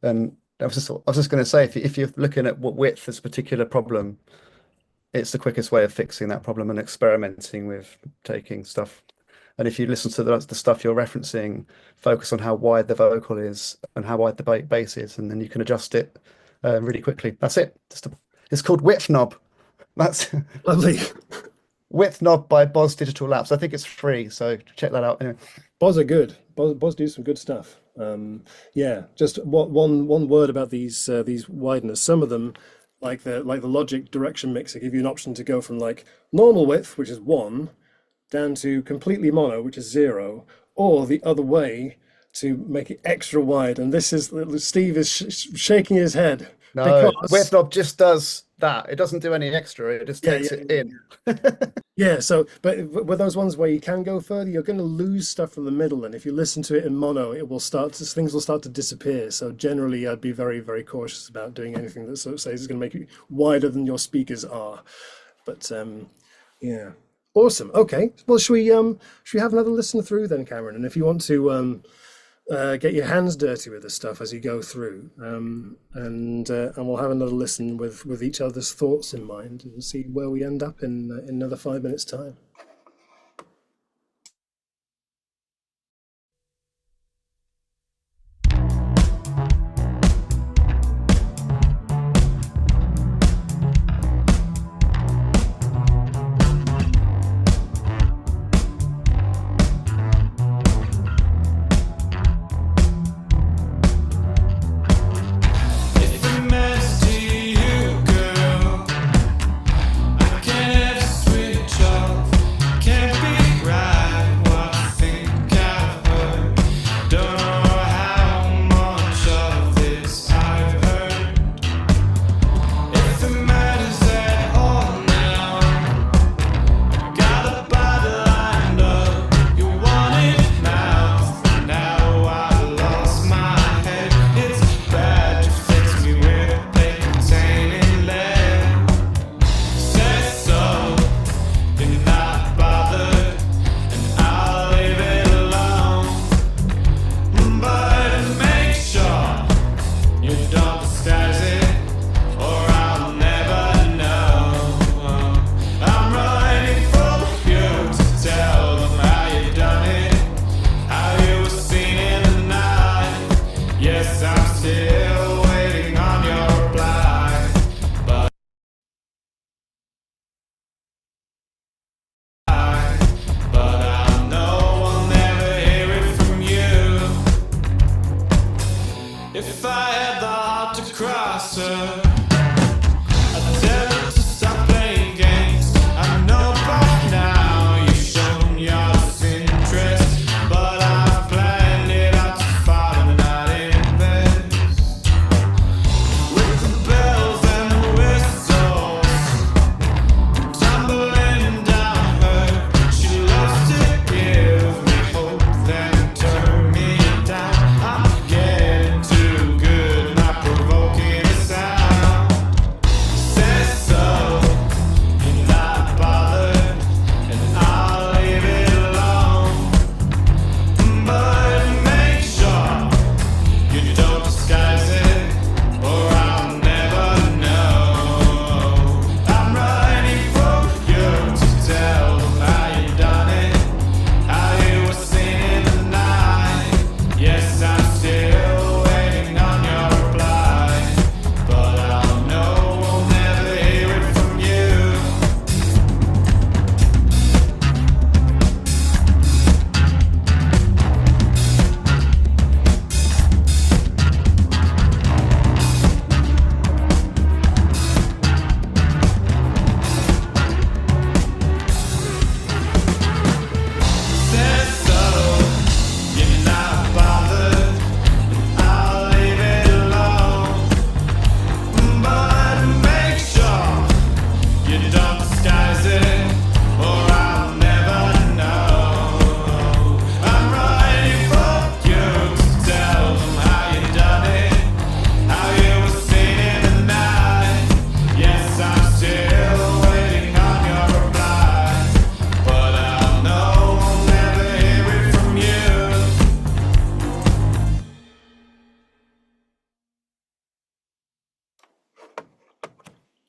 And I was just going to say, if you're looking at what width is a particular problem, it's the quickest way of fixing that problem and experimenting with taking stuff. And if you listen to the stuff you're referencing, focus on how wide the vocal is and how wide the bass is, and then you can adjust it really quickly. That's it. It's called Width Knob. That's Lovely. Width Knob by Boz Digital Labs. I think it's free, so check that out. Anyway. Boz are good. Boz do some good stuff. Yeah, just one word about these wideners. Some of them, like the Logic Direction Mixer, give you an option to go from like normal width, which is 1, down to completely mono, which is 0, or the other way to make it extra wide. And this is Steve is shaking his head No, because Width Knob just does that. It doesn't do any extra. It just takes it in. Yeah, so but with those ones where you can go further, you're going to lose stuff from the middle, and if you listen to it in mono, things will start to disappear. So generally, I'd be very, very cautious about doing anything that sort of says it's going to make it wider than your speakers are. But yeah, awesome. Okay, well, should we have another listen through then, Cameron? And if you want to get your hands dirty with this stuff as you go through, and we'll have another listen with each other's thoughts in mind and see where we end up in another 5 minutes' time.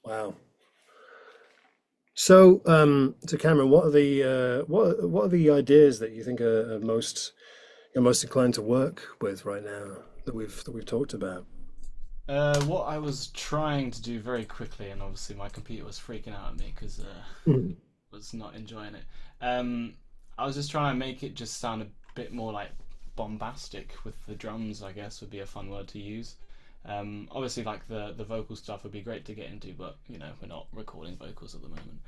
Wow. So, Cameron, what are the ideas that you think are you're most inclined to work with right now that we've talked about? What I was trying to do very quickly, and obviously my computer was freaking out at me because Mhm. was not enjoying it. I was just trying to make it just sound a bit more like bombastic with the drums, I guess would be a fun word to use. Obviously, like the vocal stuff would be great to get into, but you know we're not recording vocals at the moment.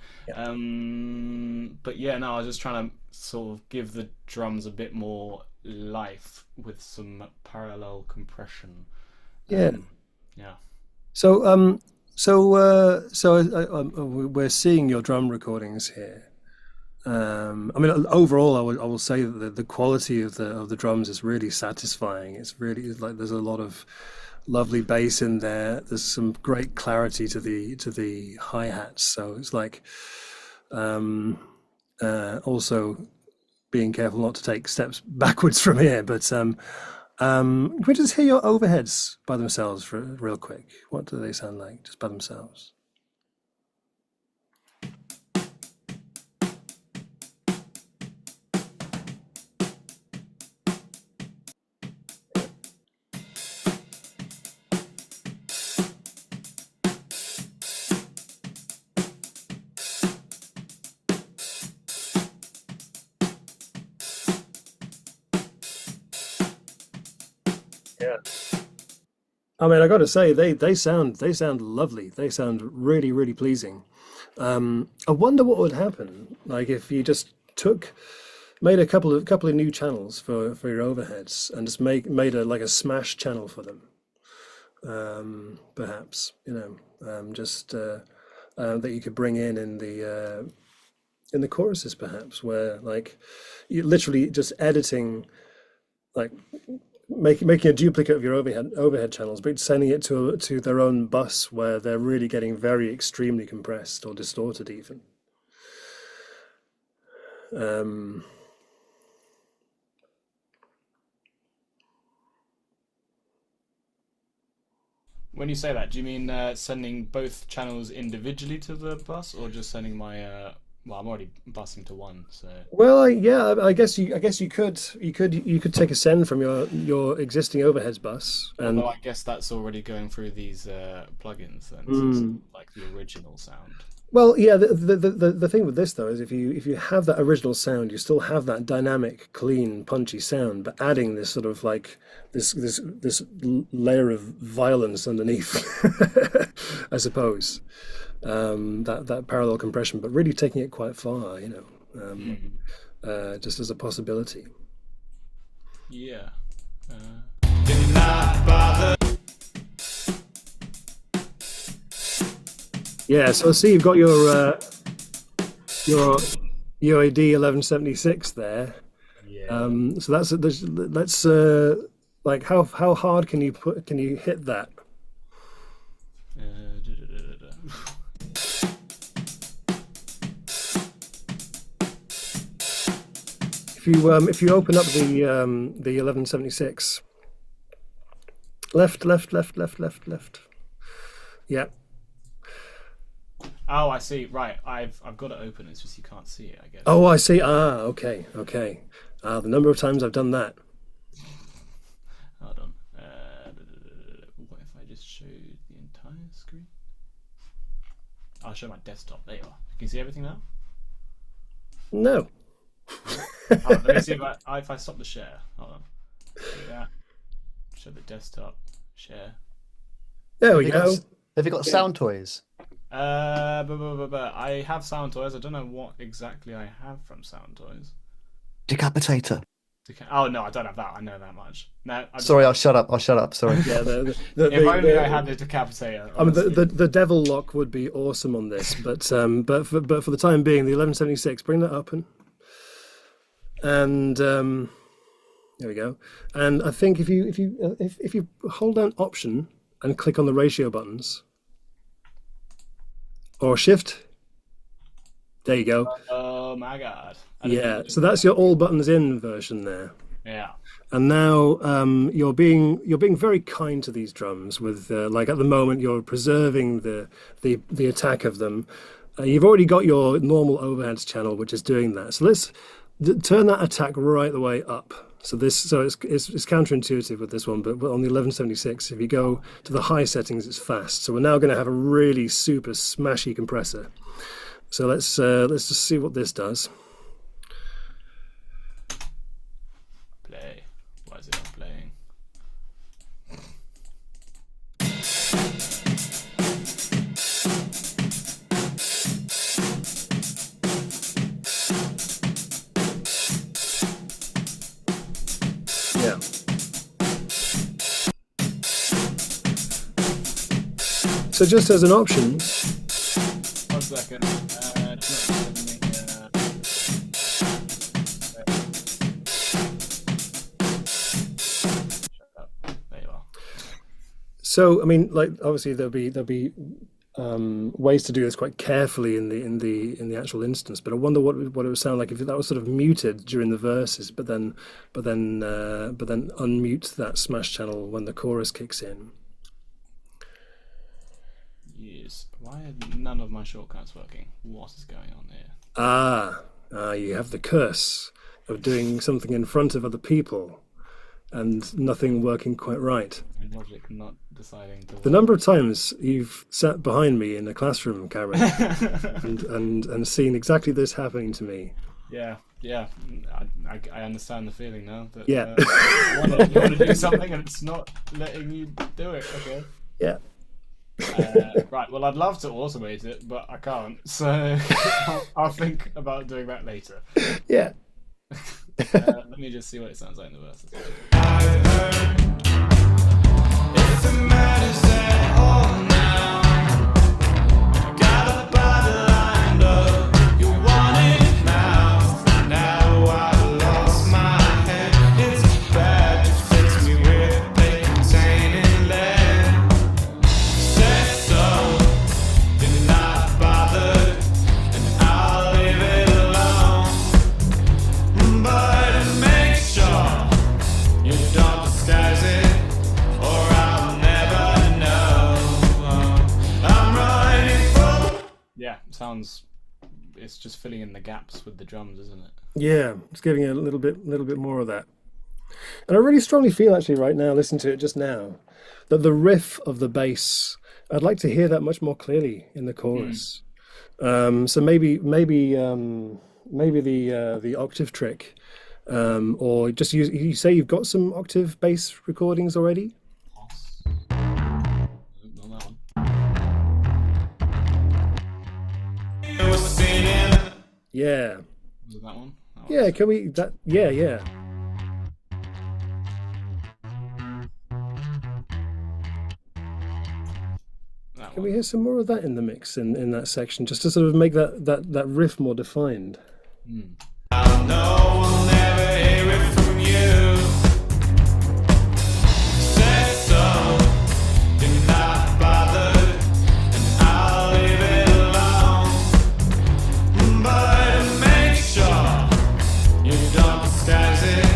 But yeah, no, I was just trying to sort of give the drums a bit more life with some parallel compression. Yeah. Yeah. So we're seeing your drum recordings here. I mean, overall, I will say that the quality of the drums is really satisfying. It's like there's a lot of lovely bass in there. There's some great clarity to the hi-hats. So it's like also being careful not to take steps backwards from here. But can we just hear your overheads by themselves for real quick? What do they sound like just by themselves? Yeah. I mean, I got to say, they sound lovely. They sound really, really pleasing. I wonder what would happen, like if you just made a couple of new channels for your overheads and just made a like a smash channel for them. Perhaps, just that you could bring in the choruses, perhaps, where like you literally just editing, like making a duplicate of your overhead channels, but sending it to their own bus where they're really getting very extremely compressed or distorted even. Um, When you say that, do you mean sending both channels individually to the bus, or just sending my? Well, I'm already busing to one, so. well, yeah, I guess you could take a send from your existing overheads bus and Although I guess that's already going through these plugins, then, so it's Mm. like the original sound. Well, yeah, the thing with this though is if you have that original sound, you still have that dynamic, clean, punchy sound, but adding this sort of like this layer of violence underneath, I suppose, that parallel compression, but really taking it quite far, just as a possibility. Yeah. Yeah, so I see you've got your UAD 1176 there. Yeah. So let's like how hard can you hit that? If you open up the 1176, left, left. Yeah. Oh, I see. Right, I've got it open. It's just you can't see it, I guess. Oh, I see. Okay. The number of times I've done that. Hold on. What if I just showed the entire screen? I'll show my desktop. There you are. Can you see everything now? No. Let me see if I stop the share. Hold on. Do that. Show the desktop. Share. There we go. Have you got sound toys? I have Sound Toys. I don't know what exactly I have from Sound Toys. Decapitator. Oh no, I don't have that. I know that much. No, Sorry, I'll shut up. Sorry. Yeah. If only I had the Decapitator. I mean, the devil lock would be awesome on this, but for the time being, the 1176, bring that up and there we go. And I think if you hold down Option and click on the ratio buttons or Shift, there you go. Oh my god. Yeah, so that's your all buttons in version there. Yeah. And now you're being very kind to these drums with like at the moment you're preserving the attack of them. You've already got your normal overheads channel which is doing that. So let's turn that attack right the way up. So it's counterintuitive with this one, but on the 1176, if you go to the high settings, it's fast. So we're now going to have a really super smashy compressor. So let's just see what this does. Play. Why is it not playing? Yeah. So just as an option, 1 second. It's not giving me, shut up. There you are. so I mean, like obviously there'll be ways to do this quite carefully in the actual instance, but I wonder what it would sound like if that was sort of muted during the verses, but then unmute that smash channel when the chorus kicks in. Yes. Why are none of my shortcuts working? What is going on here? You have the curse of doing something in front of other people and nothing working quite right. My logic not deciding to The number of times you've sat behind me in a classroom, Cameron, and seen exactly this happening to me. Yeah. I understand the feeling now. That, Yeah. you want to do something and it's not letting you do it. Okay. Yeah. Right. Well, I'd love to automate it, but I can't. So I'll think about doing that later. Yeah. Let me just see what it sounds like in the verses. Yeah, it's just filling in the gaps with the drums, isn't it? Yeah, it's giving it a little bit more of that. And I really strongly feel actually right now, listening to it just now, that the riff of the bass, I'd like to hear that much more clearly in the chorus. So maybe the octave trick, or just use. You say you've got some octave bass recordings already? Not that one. Yeah. Was it that one? That Yeah, one. can we that yeah. That Can one. we hear some more of that in the mix in that section, just to sort of make that riff more defined? I'll know we'll never hear it from you. Say so, you're not bothered, and I'll leave it alone. But make sure you don't disguise it,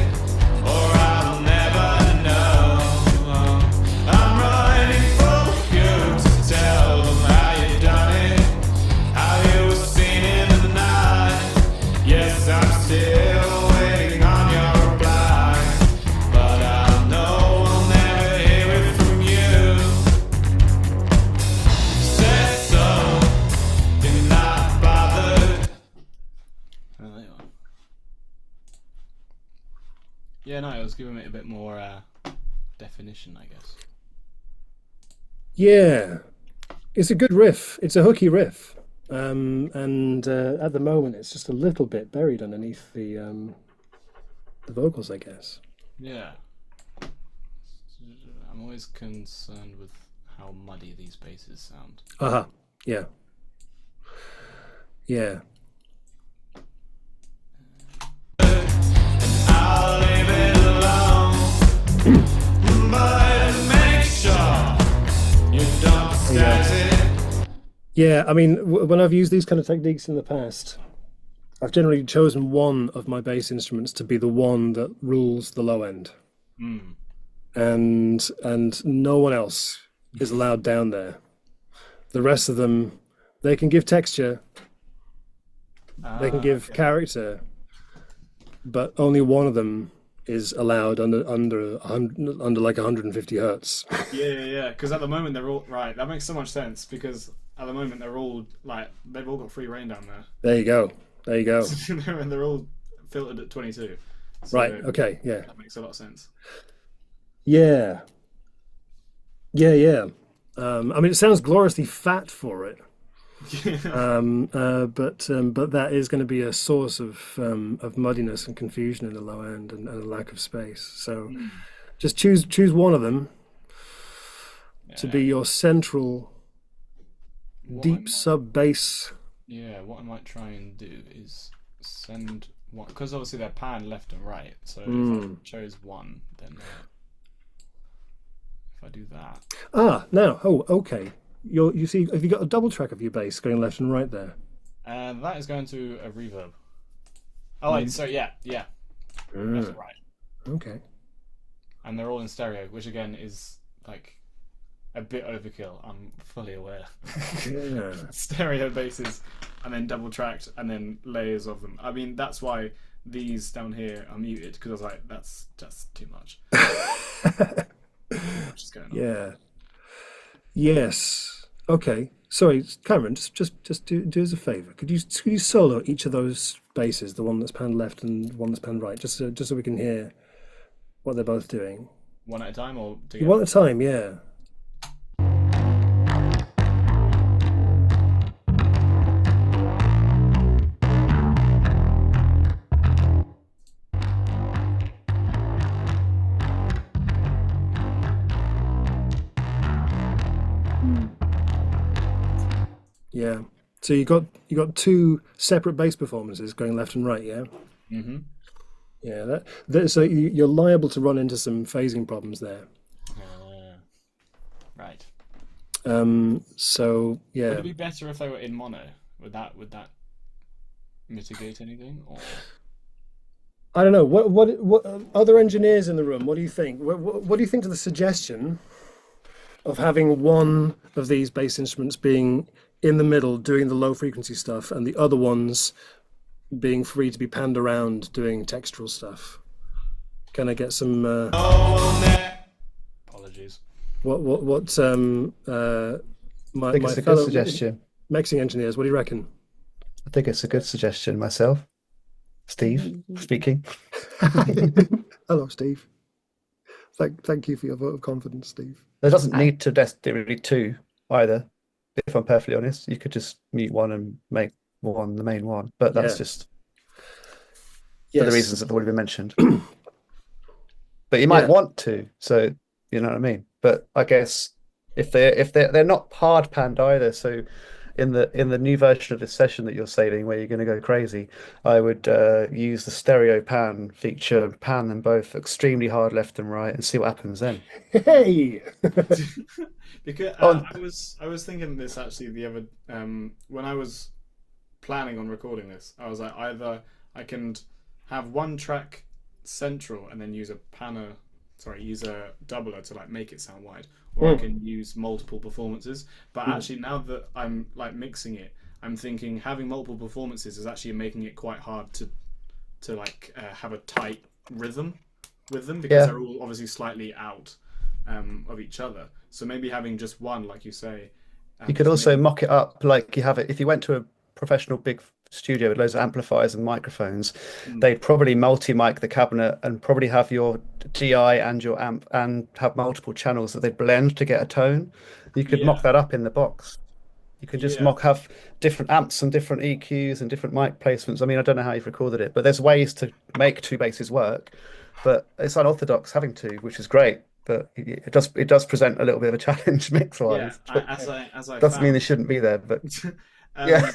or I'll never know. I'm writing for you to tell them how you done it, how you were seen in the night. Yes, I'm still waiting on your reply, but I'll know I'll never hear it from you. Say so, you're not bothered. Oh, there you are. Yeah, no, it was giving it a bit more definition, I guess. Yeah, it's a good riff. It's a hooky riff, and at the moment it's just a little bit buried underneath the vocals, I guess. Yeah. I'm always concerned with how muddy these basses sound. Aha, yeah, yeah. I'll leave it alone, but make sure you don't disguise it. Yeah, I mean, when I've used these kind of techniques in the past, I've generally chosen one of my bass instruments to be the one that rules the low end, and no one else is allowed down there. The rest of them, they can give texture, they can give character, but only one of them is allowed under like 150 hertz. Yeah. Because at the moment they're all right. That makes so much sense because at the moment they're all like they've all got free reign down there. There you go. There you go. And they're all filtered at 22. So Right. Okay. Yeah. that makes a lot of sense. Yeah. Yeah. I mean, it sounds gloriously fat for it. But that is going to be a source of muddiness and confusion in the low end and a lack of space. So just choose one of them to be your central deep sub bass. Yeah, what I might try and do is send one because obviously they're pan left and right. So if I chose one, then if I do that. Okay. You see, have you got a double track of your bass going left and right there? That is going to a reverb. Oh wait, so yeah, left and right, Okay. and they're all in stereo, which again is like a bit overkill. I'm fully aware. Yeah. Stereo basses, and then double tracked, and then layers of them. I mean, that's why these down here are muted because I was like, that's just too much. What's going on? Yeah. Yes. Okay. Sorry, Cameron. Just do us a favor. Could you solo each of those basses, the one that's panned left and one that's panned right, just so we can hear what they're both doing. One at a time or together? One at a time. Yeah. Yeah. So you got two separate bass performances going left and right, yeah? Mm-hmm. Yeah, so you're liable to run into some phasing problems there. Right. So yeah. Would it be better if they were in mono? Would that mitigate anything? Or I don't know. What other engineers in the room? What do you think? What do you think to the suggestion of having one of these bass instruments being in the middle doing the low frequency stuff and the other ones being free to be panned around doing textural stuff? Can I get some apologies. what I think my it's a good fellow suggestion. mixing engineers, what do you reckon? I think it's a good suggestion myself. Steve speaking. Hello, Steve. Thank you for your vote of confidence, Steve. There doesn't need to necessarily be two either. If I'm perfectly honest, you could just mute one and make one the main one. But that's Yeah. just for Yes. the reasons that have already been mentioned. But you might Yeah. want to, so you know what I mean. But I guess if they're not hard panned either, so in the new version of this session that you're saving, where you're going to go crazy, I would use the stereo pan feature, pan them both extremely hard left and right, and see what happens then. Hey. Because Oh. I was thinking this actually the other when I was planning on recording this, I was like either I can have one track central and then use a doubler to like make it sound wide, or I can use multiple performances. But actually now that I'm like mixing it, I'm thinking having multiple performances is actually making it quite hard to like have a tight rhythm with them because they're all obviously slightly out of each other. So maybe having just one, like you say. You could also mock it up like you have it. If you went to a professional big studio with loads of amplifiers and microphones, they'd probably multi-mic the cabinet and probably have your DI and your amp and have multiple channels that they blend to get a tone. You could mock that up in the box. You could just have different amps and different EQs and different mic placements. I mean, I don't know how you've recorded it, but there's ways to make two basses work. But it's unorthodox having two, which is great. But it does present a little bit of a challenge mix-wise. As I Doesn't mean they found. shouldn't be there, but Yeah,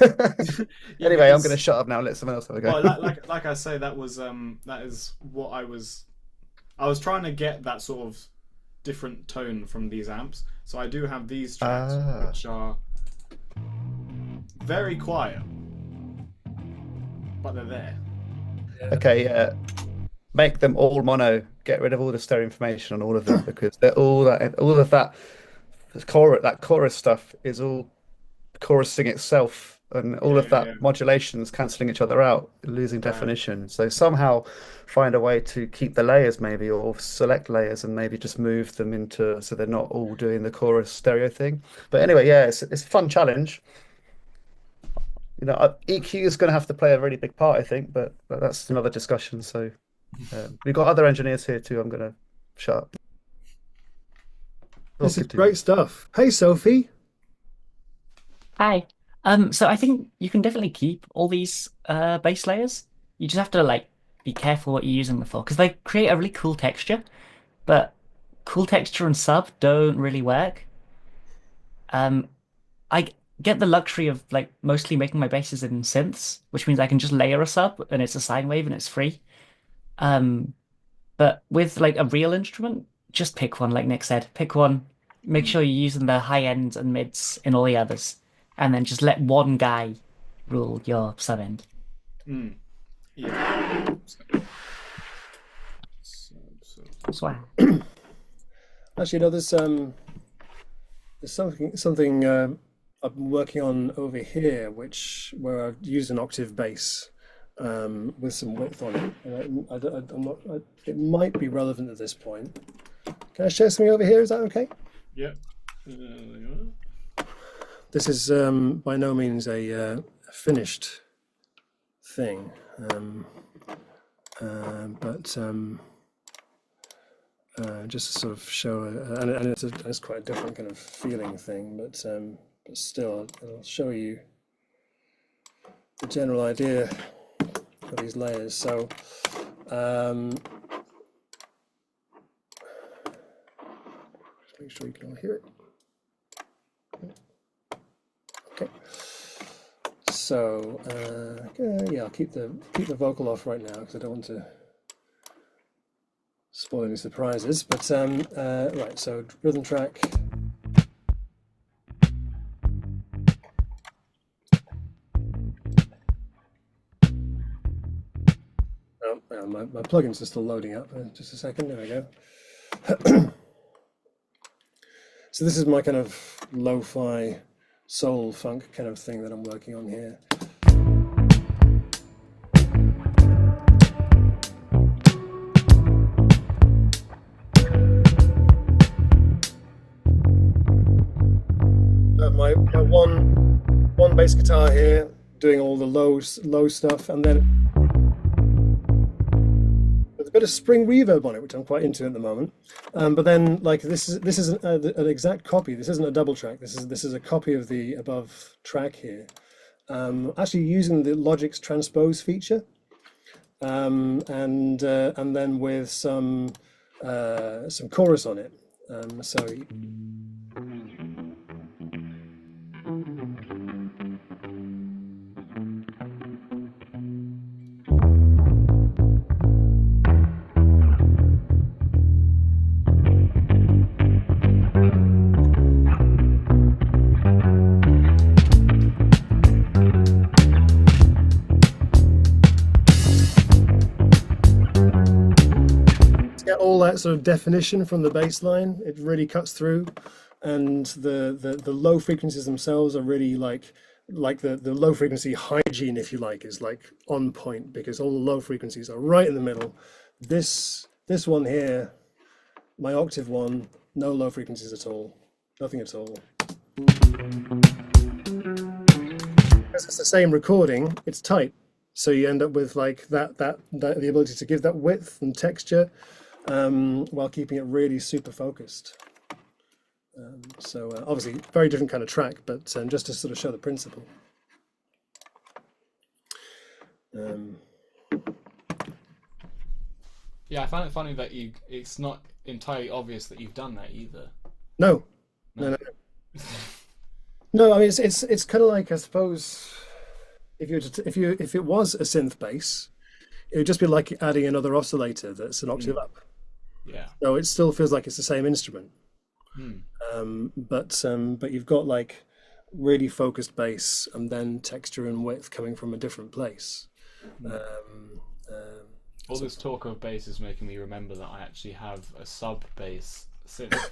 Anyway, I'm because- going to shut up now and let someone else have a go. Well, like I say, that is what I was trying to get that sort of different tone from these amps. So I do have these tracks which are very quiet, but they're there. Okay, yeah. Make them all mono. Get rid of all the stereo information on all of them because they're all of that chorus stuff is all chorusing itself and all of that modulation is cancelling each other out, losing definition. So somehow find a way to keep the layers maybe, or select layers and maybe just move them into so they're not all doing the chorus stereo thing. But anyway, yeah, it's a fun challenge. EQ is going to have to play a really big part, I think, but that's another discussion. So we've got other engineers here too. I'm going to shut up. This is great stuff. Hey, Sophie. Hi. So I think you can definitely keep all these base layers. You just have to like be careful what you're using them for, because they create a really cool texture, but cool texture and sub don't really work. I get the luxury of like mostly making my basses in synths, which means I can just layer a sub and it's a sine wave and it's free. But with like a real instrument, just pick one, like Nick said. Pick one, make sure you're using the high ends and mids in all the others, and then just let one guy rule your sub end. Yeah. Swag. Actually, there's something I've been working on over here, where I've used an octave bass with some width on it. And it might be relevant at this point. Can I share something over here? Is that okay? Yeah. This is by no means a finished thing, but just to sort of show, and it's quite a different kind of feeling thing, but still, I'll show you the general idea of these layers. So, just make sure you can all hear it. Okay. So, yeah, I'll keep the vocal off right now because I don't want to spoil any surprises. But right, so rhythm track. Oh, my plugins are still loading up. Just a second. There we go. So this is my kind of lo-fi soul funk kind of thing that I'm working on here. My one bass guitar here doing all the low stuff, and then with a bit of spring reverb on it, which I'm quite into at the moment. But then, like this is an exact copy. This isn't a double track. This is a copy of the above track here. Actually using the Logic's transpose feature, and then with some chorus on it. So. All that sort of definition from the bass line, it really cuts through, and the low frequencies themselves are really like the low frequency hygiene, if you like, is like on point, because all the low frequencies are right in the middle. This one here, my octave one, no low frequencies at all, nothing at all. Because it's the same recording, it's tight, so you end up with like that the ability to give that width and texture, while keeping it really super focused. So obviously very different kind of track, but just to sort of show the principle. Yeah, I find it funny that it's not entirely obvious that you've done that either. No. No. No, I mean it's kind of like, I suppose, if it was a synth bass, it would just be like adding another oscillator that's an octave up. Yeah. So it still feels like it's the same instrument. But you've got like really focused bass and then texture and width coming from a different place. All this talk of bass is making me remember that I actually have a sub bass synth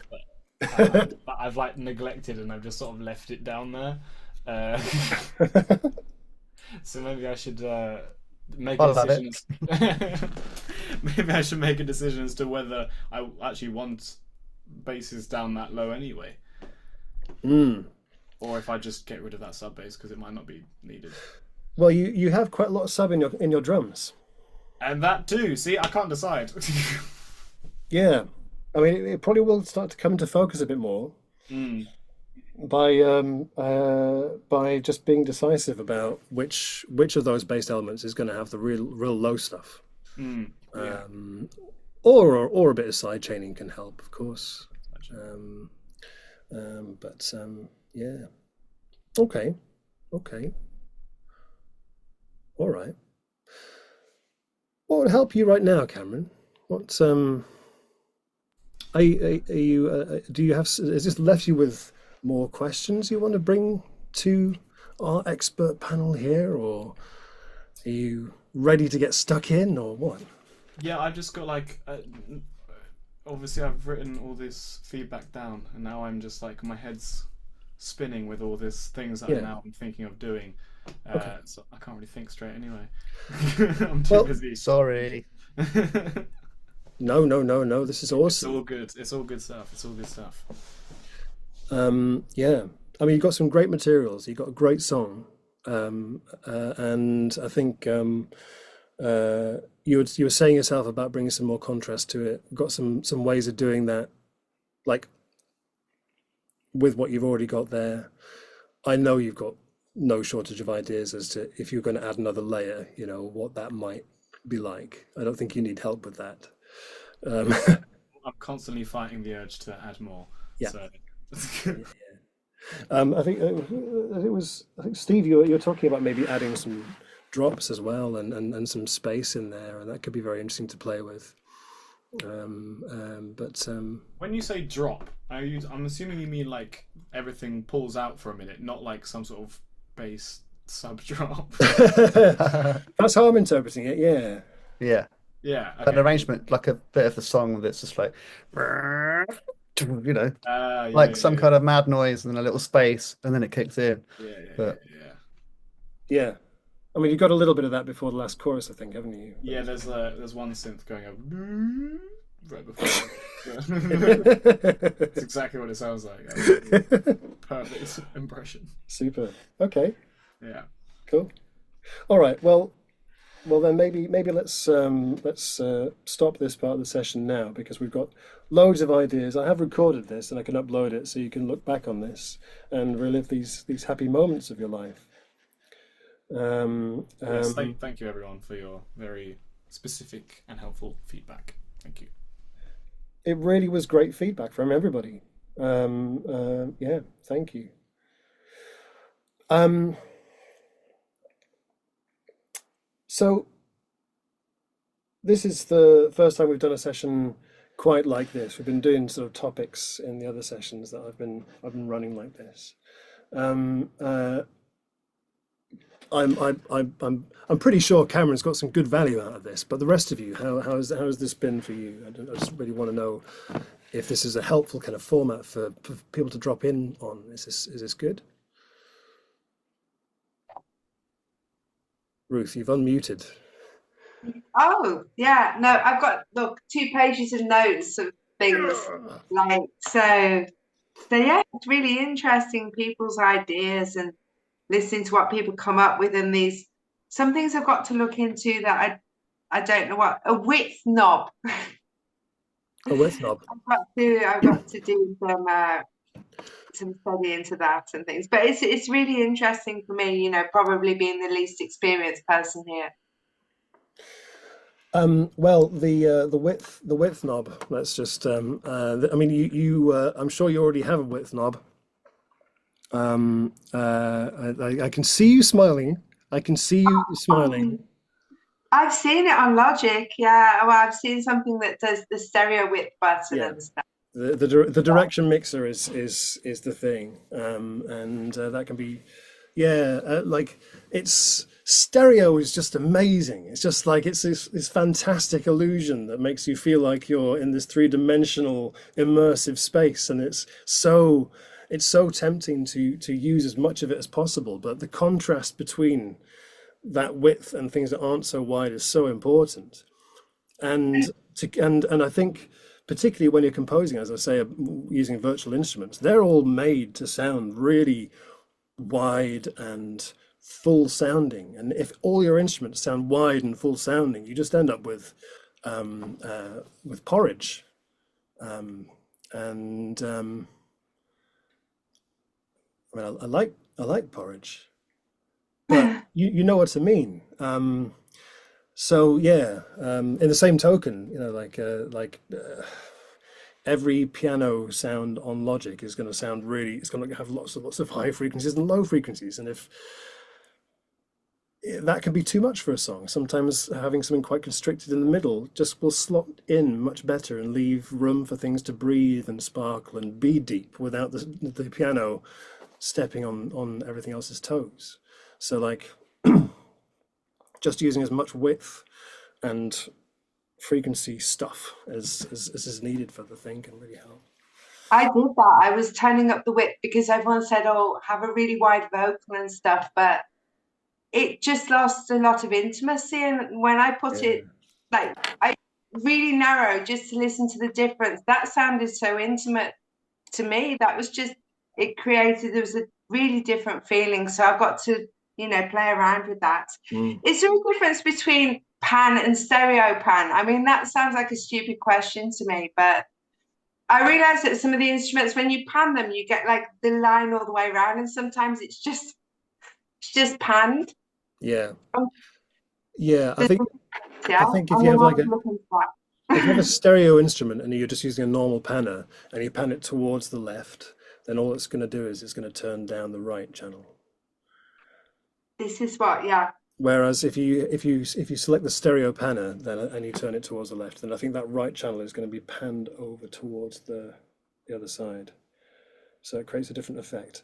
that I've like neglected, and I've just sort of left it down there. Uh, so maybe I should make I a love decision. it. Maybe I should make a decision as to whether I actually want basses down that low anyway, Mm. or if I just get rid of that sub bass because it might not be needed. Well, you have quite a lot of sub in your drums. And that too. See, I can't decide. Yeah, I mean, it probably will start to come into focus a bit more Mm. by just being decisive about which of those bass elements is going to have the real low stuff. Mm. Yeah. Or a bit of side chaining can help, of course. But yeah, okay, all right. What would help you right now, Cameron? What are you? Do you have? Has this left you with more questions you want to bring to our expert panel here, or are you ready to get stuck in, or what? Yeah, I've just got like, obviously I've written all this feedback down, and now I'm just like my head's spinning with all these things that Yeah. I'm thinking of doing. Okay. So I can't really think straight anyway. I'm too Well, busy. Sorry. No. This is It's awesome. all good. It's all good stuff. It's all good stuff. Yeah. I mean, you've got some great materials. You've got a great song, and I think you were saying yourself about bringing some more contrast to it. We've got some ways of doing that, like with what you've already got there. I know you've got no shortage of ideas as to if you're going to add another layer, what that might be like. I don't think you need help with that. I'm constantly fighting the urge to add more. Yeah. So. I think Steve, you're talking about maybe adding some drops as well and some space in there, and that could be very interesting to play with. But When you say drop, I'm assuming you mean like everything pulls out for a minute, not like some sort of bass sub drop. that's how I'm interpreting it. Yeah. Yeah. Yeah. An Okay. arrangement, like a bit of the song that's just like, Yeah, like some yeah. kind of mad noise and then a little space, and then it kicks in. Yeah. But Yeah. I mean, you got a little bit of that before the last chorus, I think, haven't you? Yeah, there's one synth going up right before. It's exactly what it sounds like. Perfect impression. Super. Okay. Yeah. Cool. All right. Well then maybe let's stop this part of the session now, because we've got loads of ideas. I have recorded this and I can upload it so you can look back on this and relive these happy moments of your life. Yes, thank you everyone for your very specific and helpful feedback. Thank you. It really was great feedback from everybody. Yeah, thank you. So this is the first time we've done a session quite like this. We've been doing sort of topics in the other sessions that I've been running like this. I'm pretty sure Cameron's got some good value out of this, but the rest of you, how has this been for you? I just really want to know if this is a helpful kind of format for people to drop in on. Is this good? Ruth, you've unmuted. Oh, yeah. No, I've got 2 pages of notes of things like so yeah, it's really interesting people's ideas and listening to what people come up with, and some things I've got to look into that I don't know what a width knob. A width knob. I've got to do some study into that and things. But it's really interesting for me, probably being the least experienced person here. Well, the width knob. Let's just. I mean, you. I'm sure you already have a width knob. I can see you smiling. I can see you smiling. I've seen it on Logic. Yeah, well, I've seen something that does the stereo width button and stuff. The direction mixer is the thing, and that can be, like it's stereo is just amazing. It's just like it's this fantastic illusion that makes you feel like you're in this 3-dimensional immersive space, and it's it's so tempting to use as much of it as possible, but the contrast between that width and things that aren't so wide is so important. And and I think particularly when you're composing, as I say, using virtual instruments, they're all made to sound really wide and full sounding. And if all your instruments sound wide and full sounding, you just end up with porridge. And I mean, I like porridge, but you know what I mean. So yeah, in the same token, you know, every piano sound on Logic is going to sound really, it's going to have lots of high frequencies and low frequencies, and if that can be too much for a song, sometimes having something quite constricted in the middle just will slot in much better and leave room for things to breathe and sparkle and be deep without the piano stepping on everything else's toes. So like just using as much width and frequency stuff as is needed for the thing can really help. I did that. I was turning up the width because everyone said, oh, have a really wide vocal and stuff, but it just lost a lot of intimacy. And when I put it, like, I really narrow just to listen to the difference, that sounded so intimate to me. That was just, it created, there was a really different feeling. So I got to, you know, play around with that. Is there a difference between pan and stereo pan? I mean, that sounds like a stupid question to me, but I realize that some of the instruments, when you pan them, you get like the line all the way around, and sometimes it's just panned. Yeah. Um, Yeah, I think Yeah, if you have like I'm looking for if you have a stereo instrument and you're just using a normal panner and you pan it towards the left, then all it's going to do is it's going to turn down the right channel. this is what, yeah. Whereas if you select the stereo panner then and you turn it towards the left, then I think that right channel is going to be panned over towards the other side. So it creates a different effect.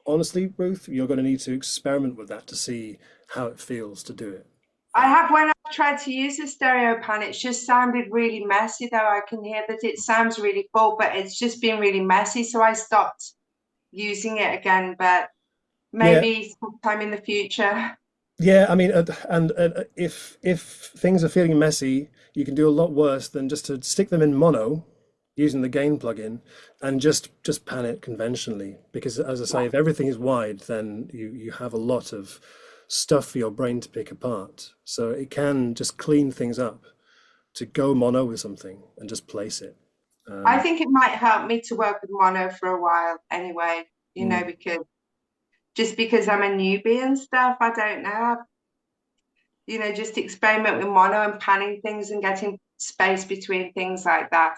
Honestly, Ruth, you're going to need to experiment with that to see how it feels to do it. I have, when I tried to use the stereo pan, it's just sounded really messy, though. I can hear that it sounds really full, but it's just been really messy. So I stopped using it again, but maybe sometime in the future. Yeah, I mean, and if things are feeling messy, you can do a lot worse than just to stick them in mono using the gain plugin and just pan it conventionally. Because as I say, if everything is wide, then you have a lot of stuff for your brain to pick apart. So it can just clean things up to go mono with something and just place it. I think it might help me to work with mono for a while anyway, you know, because I'm a newbie and stuff, I don't know. You know, just experiment with mono and panning things and getting space between things like that.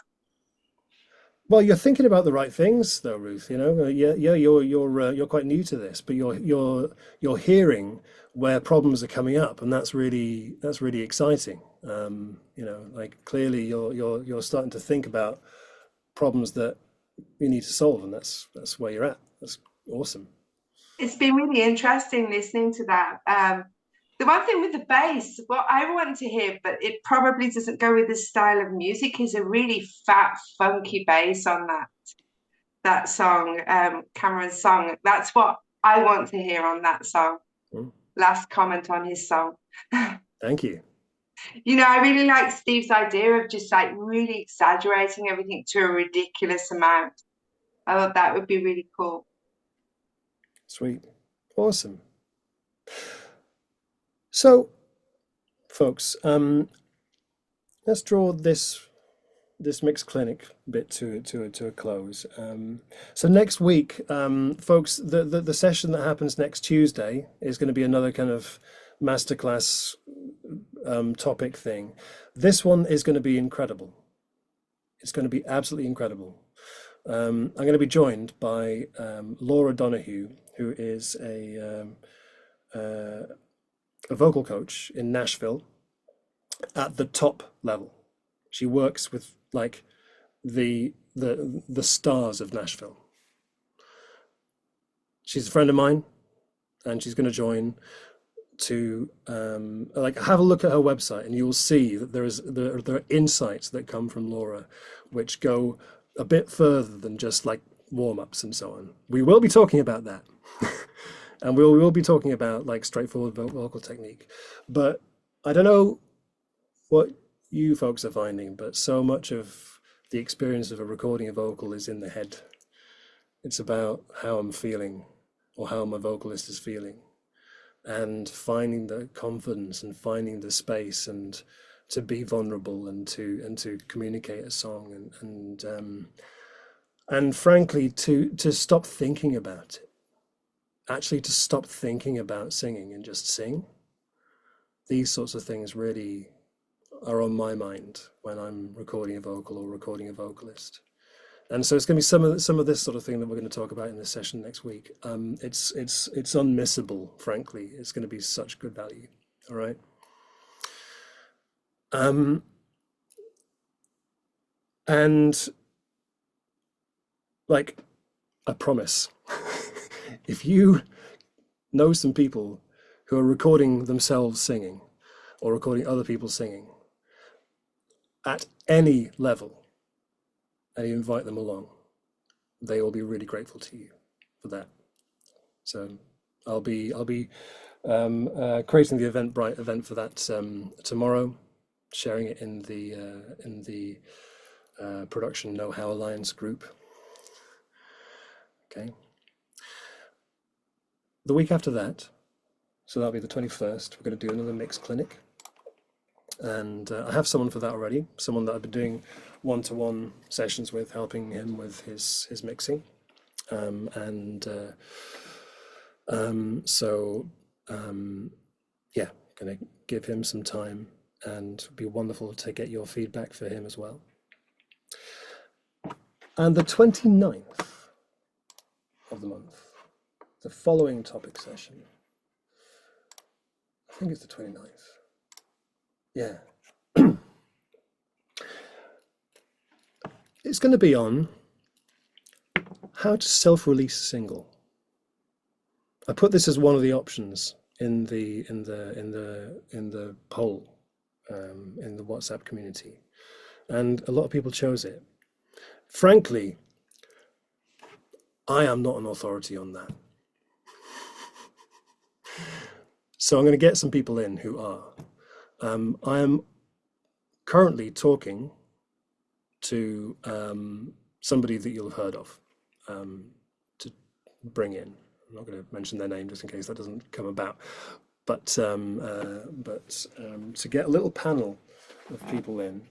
Well, you're thinking about the right things, though, Ruth. You know, you're quite new to this, but you're hearing where problems are coming up, and that's really exciting. You know, like clearly you're starting to think about problems that you need to solve, and that's where you're at. That's awesome. It's been really interesting listening to that. The one thing with the bass, what I want to hear, but it probably doesn't go with this style of music, is a really fat, funky bass on that song, Cameron's song. That's what I want to hear on that song. Last comment on his song. Thank you. You know, I really like Steve's idea of just like really exaggerating everything to a ridiculous amount. I thought that would be really cool. Sweet. Awesome. So, folks, let's draw this mixed clinic bit to a close. So next week, folks, the session that happens next Tuesday is going to be another kind of masterclass topic thing. This one is going to be incredible. It's going to be absolutely incredible. I'm going to be joined by Laura Donahue, who is a vocal coach in Nashville at the top level. She works with like the stars of Nashville. She's a friend of mine, and she's going to join to like have a look at her website, and you will see that there are insights that come from Laura which go a bit further than just like warm-ups and so on. We will be talking about that. And we will be talking about like straightforward vocal technique. But I don't know what you folks are finding, but so much of the experience of a recording a vocal is in the head. It's about how I'm feeling or how my vocalist is feeling, and finding the confidence and finding the space and to be vulnerable and to communicate a song and frankly to stop thinking about it. Actually, to stop thinking about singing and just sing. These sorts of things really are on my mind when I'm recording a vocal or recording a vocalist. And so it's going to be some of this sort of thing that we're going to talk about in this session next week. It's unmissable, frankly. It's going to be such good value. All right. And like, I promise, if you know some people who are recording themselves singing or recording other people singing at any level, and you invite them along, they will be really grateful to you for that. So I'll be creating the Eventbrite event for that tomorrow, sharing it in the Production Know-How Alliance group. Okay. The week after that, so that'll be the 21st, we're going to do another mix clinic. And I have someone for that already, someone that I've been doing one-to-one sessions with, helping him with his mixing. Yeah, going to give him some time, and it'd be wonderful to get your feedback for him as well. And the 29th of the month, the following topic session, I think it's the 29th. Yeah. It's going to be on how to self-release a single. I put this as one of the options in the poll in the WhatsApp community, and a lot of people chose it. Frankly, I am not an authority on that. So I'm going to get some people in who are. I am currently talking to somebody that you'll have heard of to bring in. I'm not going to mention their name just in case that doesn't come about. But to get a little panel of people in,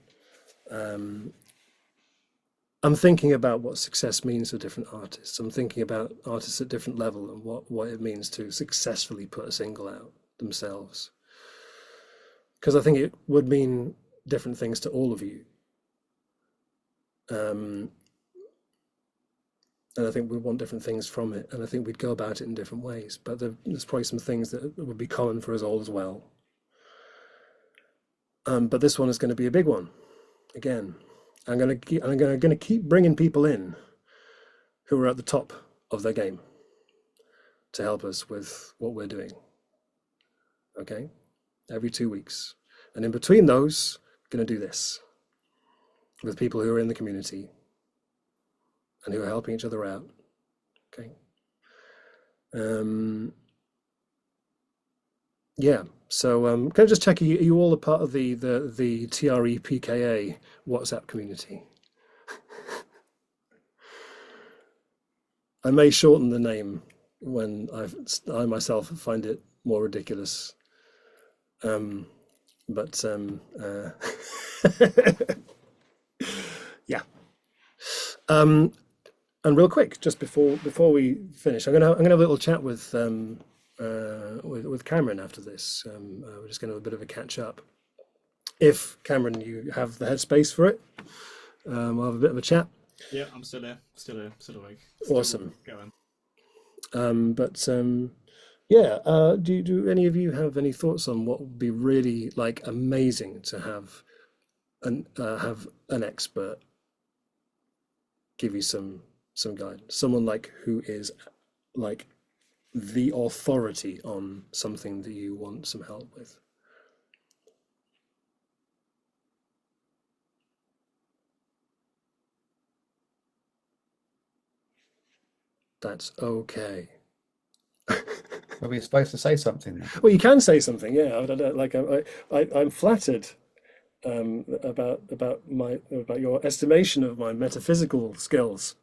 I'm thinking about what success means for different artists. I'm thinking about artists at different level and what it means to successfully put a single out themselves. Because I think it would mean different things to all of you. And I think we want different things from it, and I think we'd go about it in different ways. But there's probably some things that would be common for us all as well. But this one is going to be a big one. Again, I'm going to keep bringing people in who are at the top of their game to help us with what we're doing. Okay, every 2 weeks, and in between those, I'm going to do this with people who are in the community and who are helping each other out. Okay. Yeah. So can I just check? Are you all a part of the Trepka WhatsApp community? I may shorten the name when I myself find it more ridiculous. Yeah. And real quick, just before we finish, I'm gonna have a little chat with Cameron after this. We're just gonna have a bit of a catch up. If Cameron, you have the headspace for it, we'll have a bit of a chat. Yeah, I'm still there, still awake. Awesome. Going. Yeah. Do any of you have any thoughts on what would be really like amazing to have an expert give you some guidance, someone like who is like the authority on something that you want some help with? That's okay. Were we supposed to say something then? Well, you can say something, yeah. I'm flattered about your estimation of my metaphysical skills.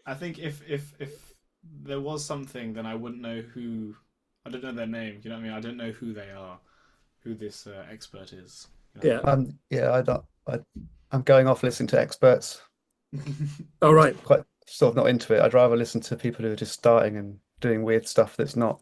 I think if there was something, then I wouldn't know who. I don't know their name. You know what I mean? I don't know who they are, who this expert is. You know? Yeah. Yeah, I don't. I'm going off listening to experts. All right. Quite sort of not into it. I'd rather listen to people who are just starting and doing weird stuff that's not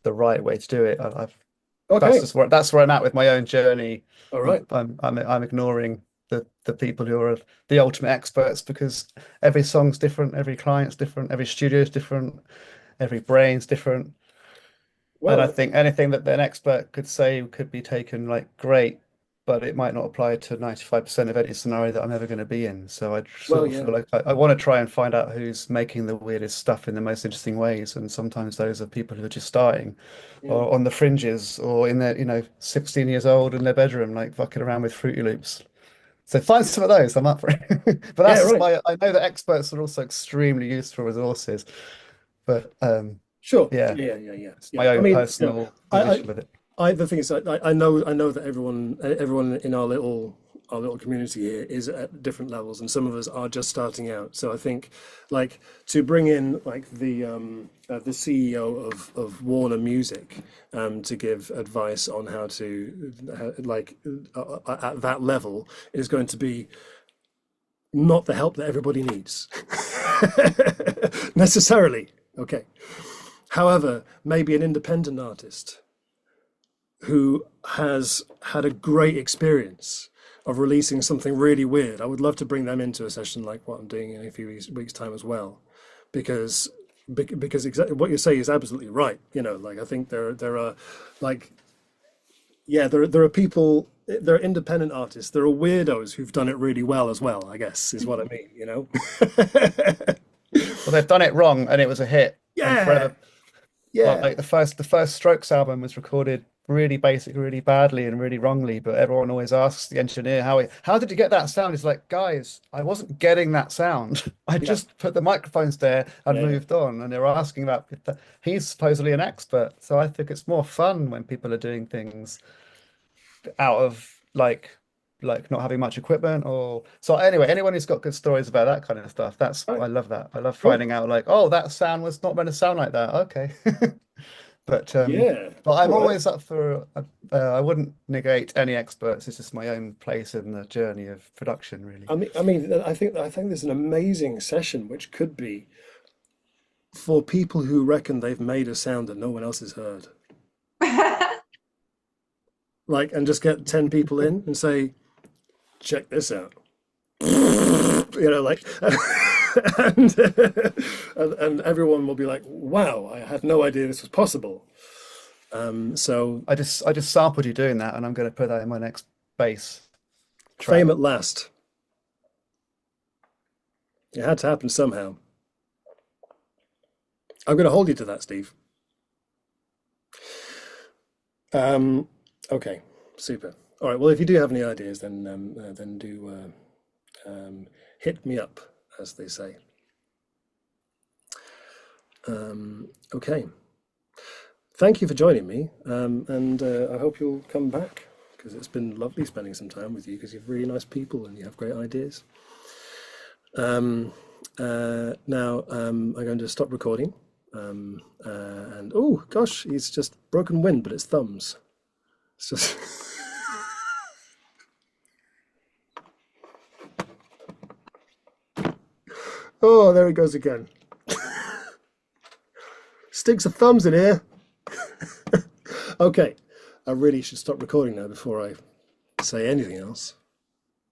the right way to do it. Okay. That's where I'm at with my own journey. All right. I'm ignoring the people who are the ultimate experts because every song's different, every client's different, every studio's different, every brain's different. And I Well, think anything that an expert could say could be taken like great, but it might not apply to 95% of any scenario that I'm ever going to be in. So I well, sort of yeah. feel like I want to try and find out who's making the weirdest stuff in the most interesting ways. And sometimes those are people who are just starting Yeah. or on the fringes or in their, 16 years old in their bedroom, like fucking around with Fruity Loops. So find some of those, I'm up for it. But Yeah, that's just right. I know that experts are also extremely useful resources. But Sure. yeah, Yeah. it's my I own mean, personal I, position with it. the thing is, I know that everyone in our little community here is at different levels, and some of us are just starting out. So I think, like, to bring in like the CEO of Warner Music to give advice on how to at that level is going to be not the help that everybody needs necessarily. Okay. However, maybe an independent artist who has had a great experience of releasing something really weird. I would love to bring them into a session like what I'm doing in a few weeks' time as well, because exactly what you say is absolutely right. Like I think there are like there are people, there are independent artists, there are weirdos who've done it really well as well. I guess is what I mean. Well, they've done it wrong, and it was a hit. And Yeah, forever, yeah, like the first Strokes album was recorded really basic, really badly, and really wrongly. But everyone always asks the engineer how did you get that sound? It's like, guys, I wasn't getting that sound. I yeah, just put the microphones there and yeah. moved on. And they were asking about he's supposedly an expert. So I think it's more fun when people are doing things out of not having much equipment or so anyway, anyone who's got good stories about that kind of stuff, All right, I love that. I love cool. finding out like, oh, that sound was not meant to sound like that. Okay. but Yeah, but I'm all right. always up for I wouldn't negate any experts. It's just my own place in the journey of production, really. I think there's an amazing session which could be for people who reckon they've made a sound that no one else has heard. Like, and just get 10 people in and say, check this out. Like, and, and everyone will be like, wow, I had no idea this was possible. So I just sampled you doing that, and I'm going to put that in my next bass track. fame at last. It had to happen somehow. I'm going to hold you to that, Steve. Okay, super. All right. Well, if you do have any ideas, then do hit me up, as they say. Okay. Thank you for joining me, and I hope you'll come back because it's been lovely spending some time with you because you're really nice people and you have great ideas. Now I'm going to stop recording. And oh gosh, he's just broken wind, but it's thumbs. It's just oh, there he goes again. Sticks of thumbs in here. Okay, I really should stop recording now before I say anything else.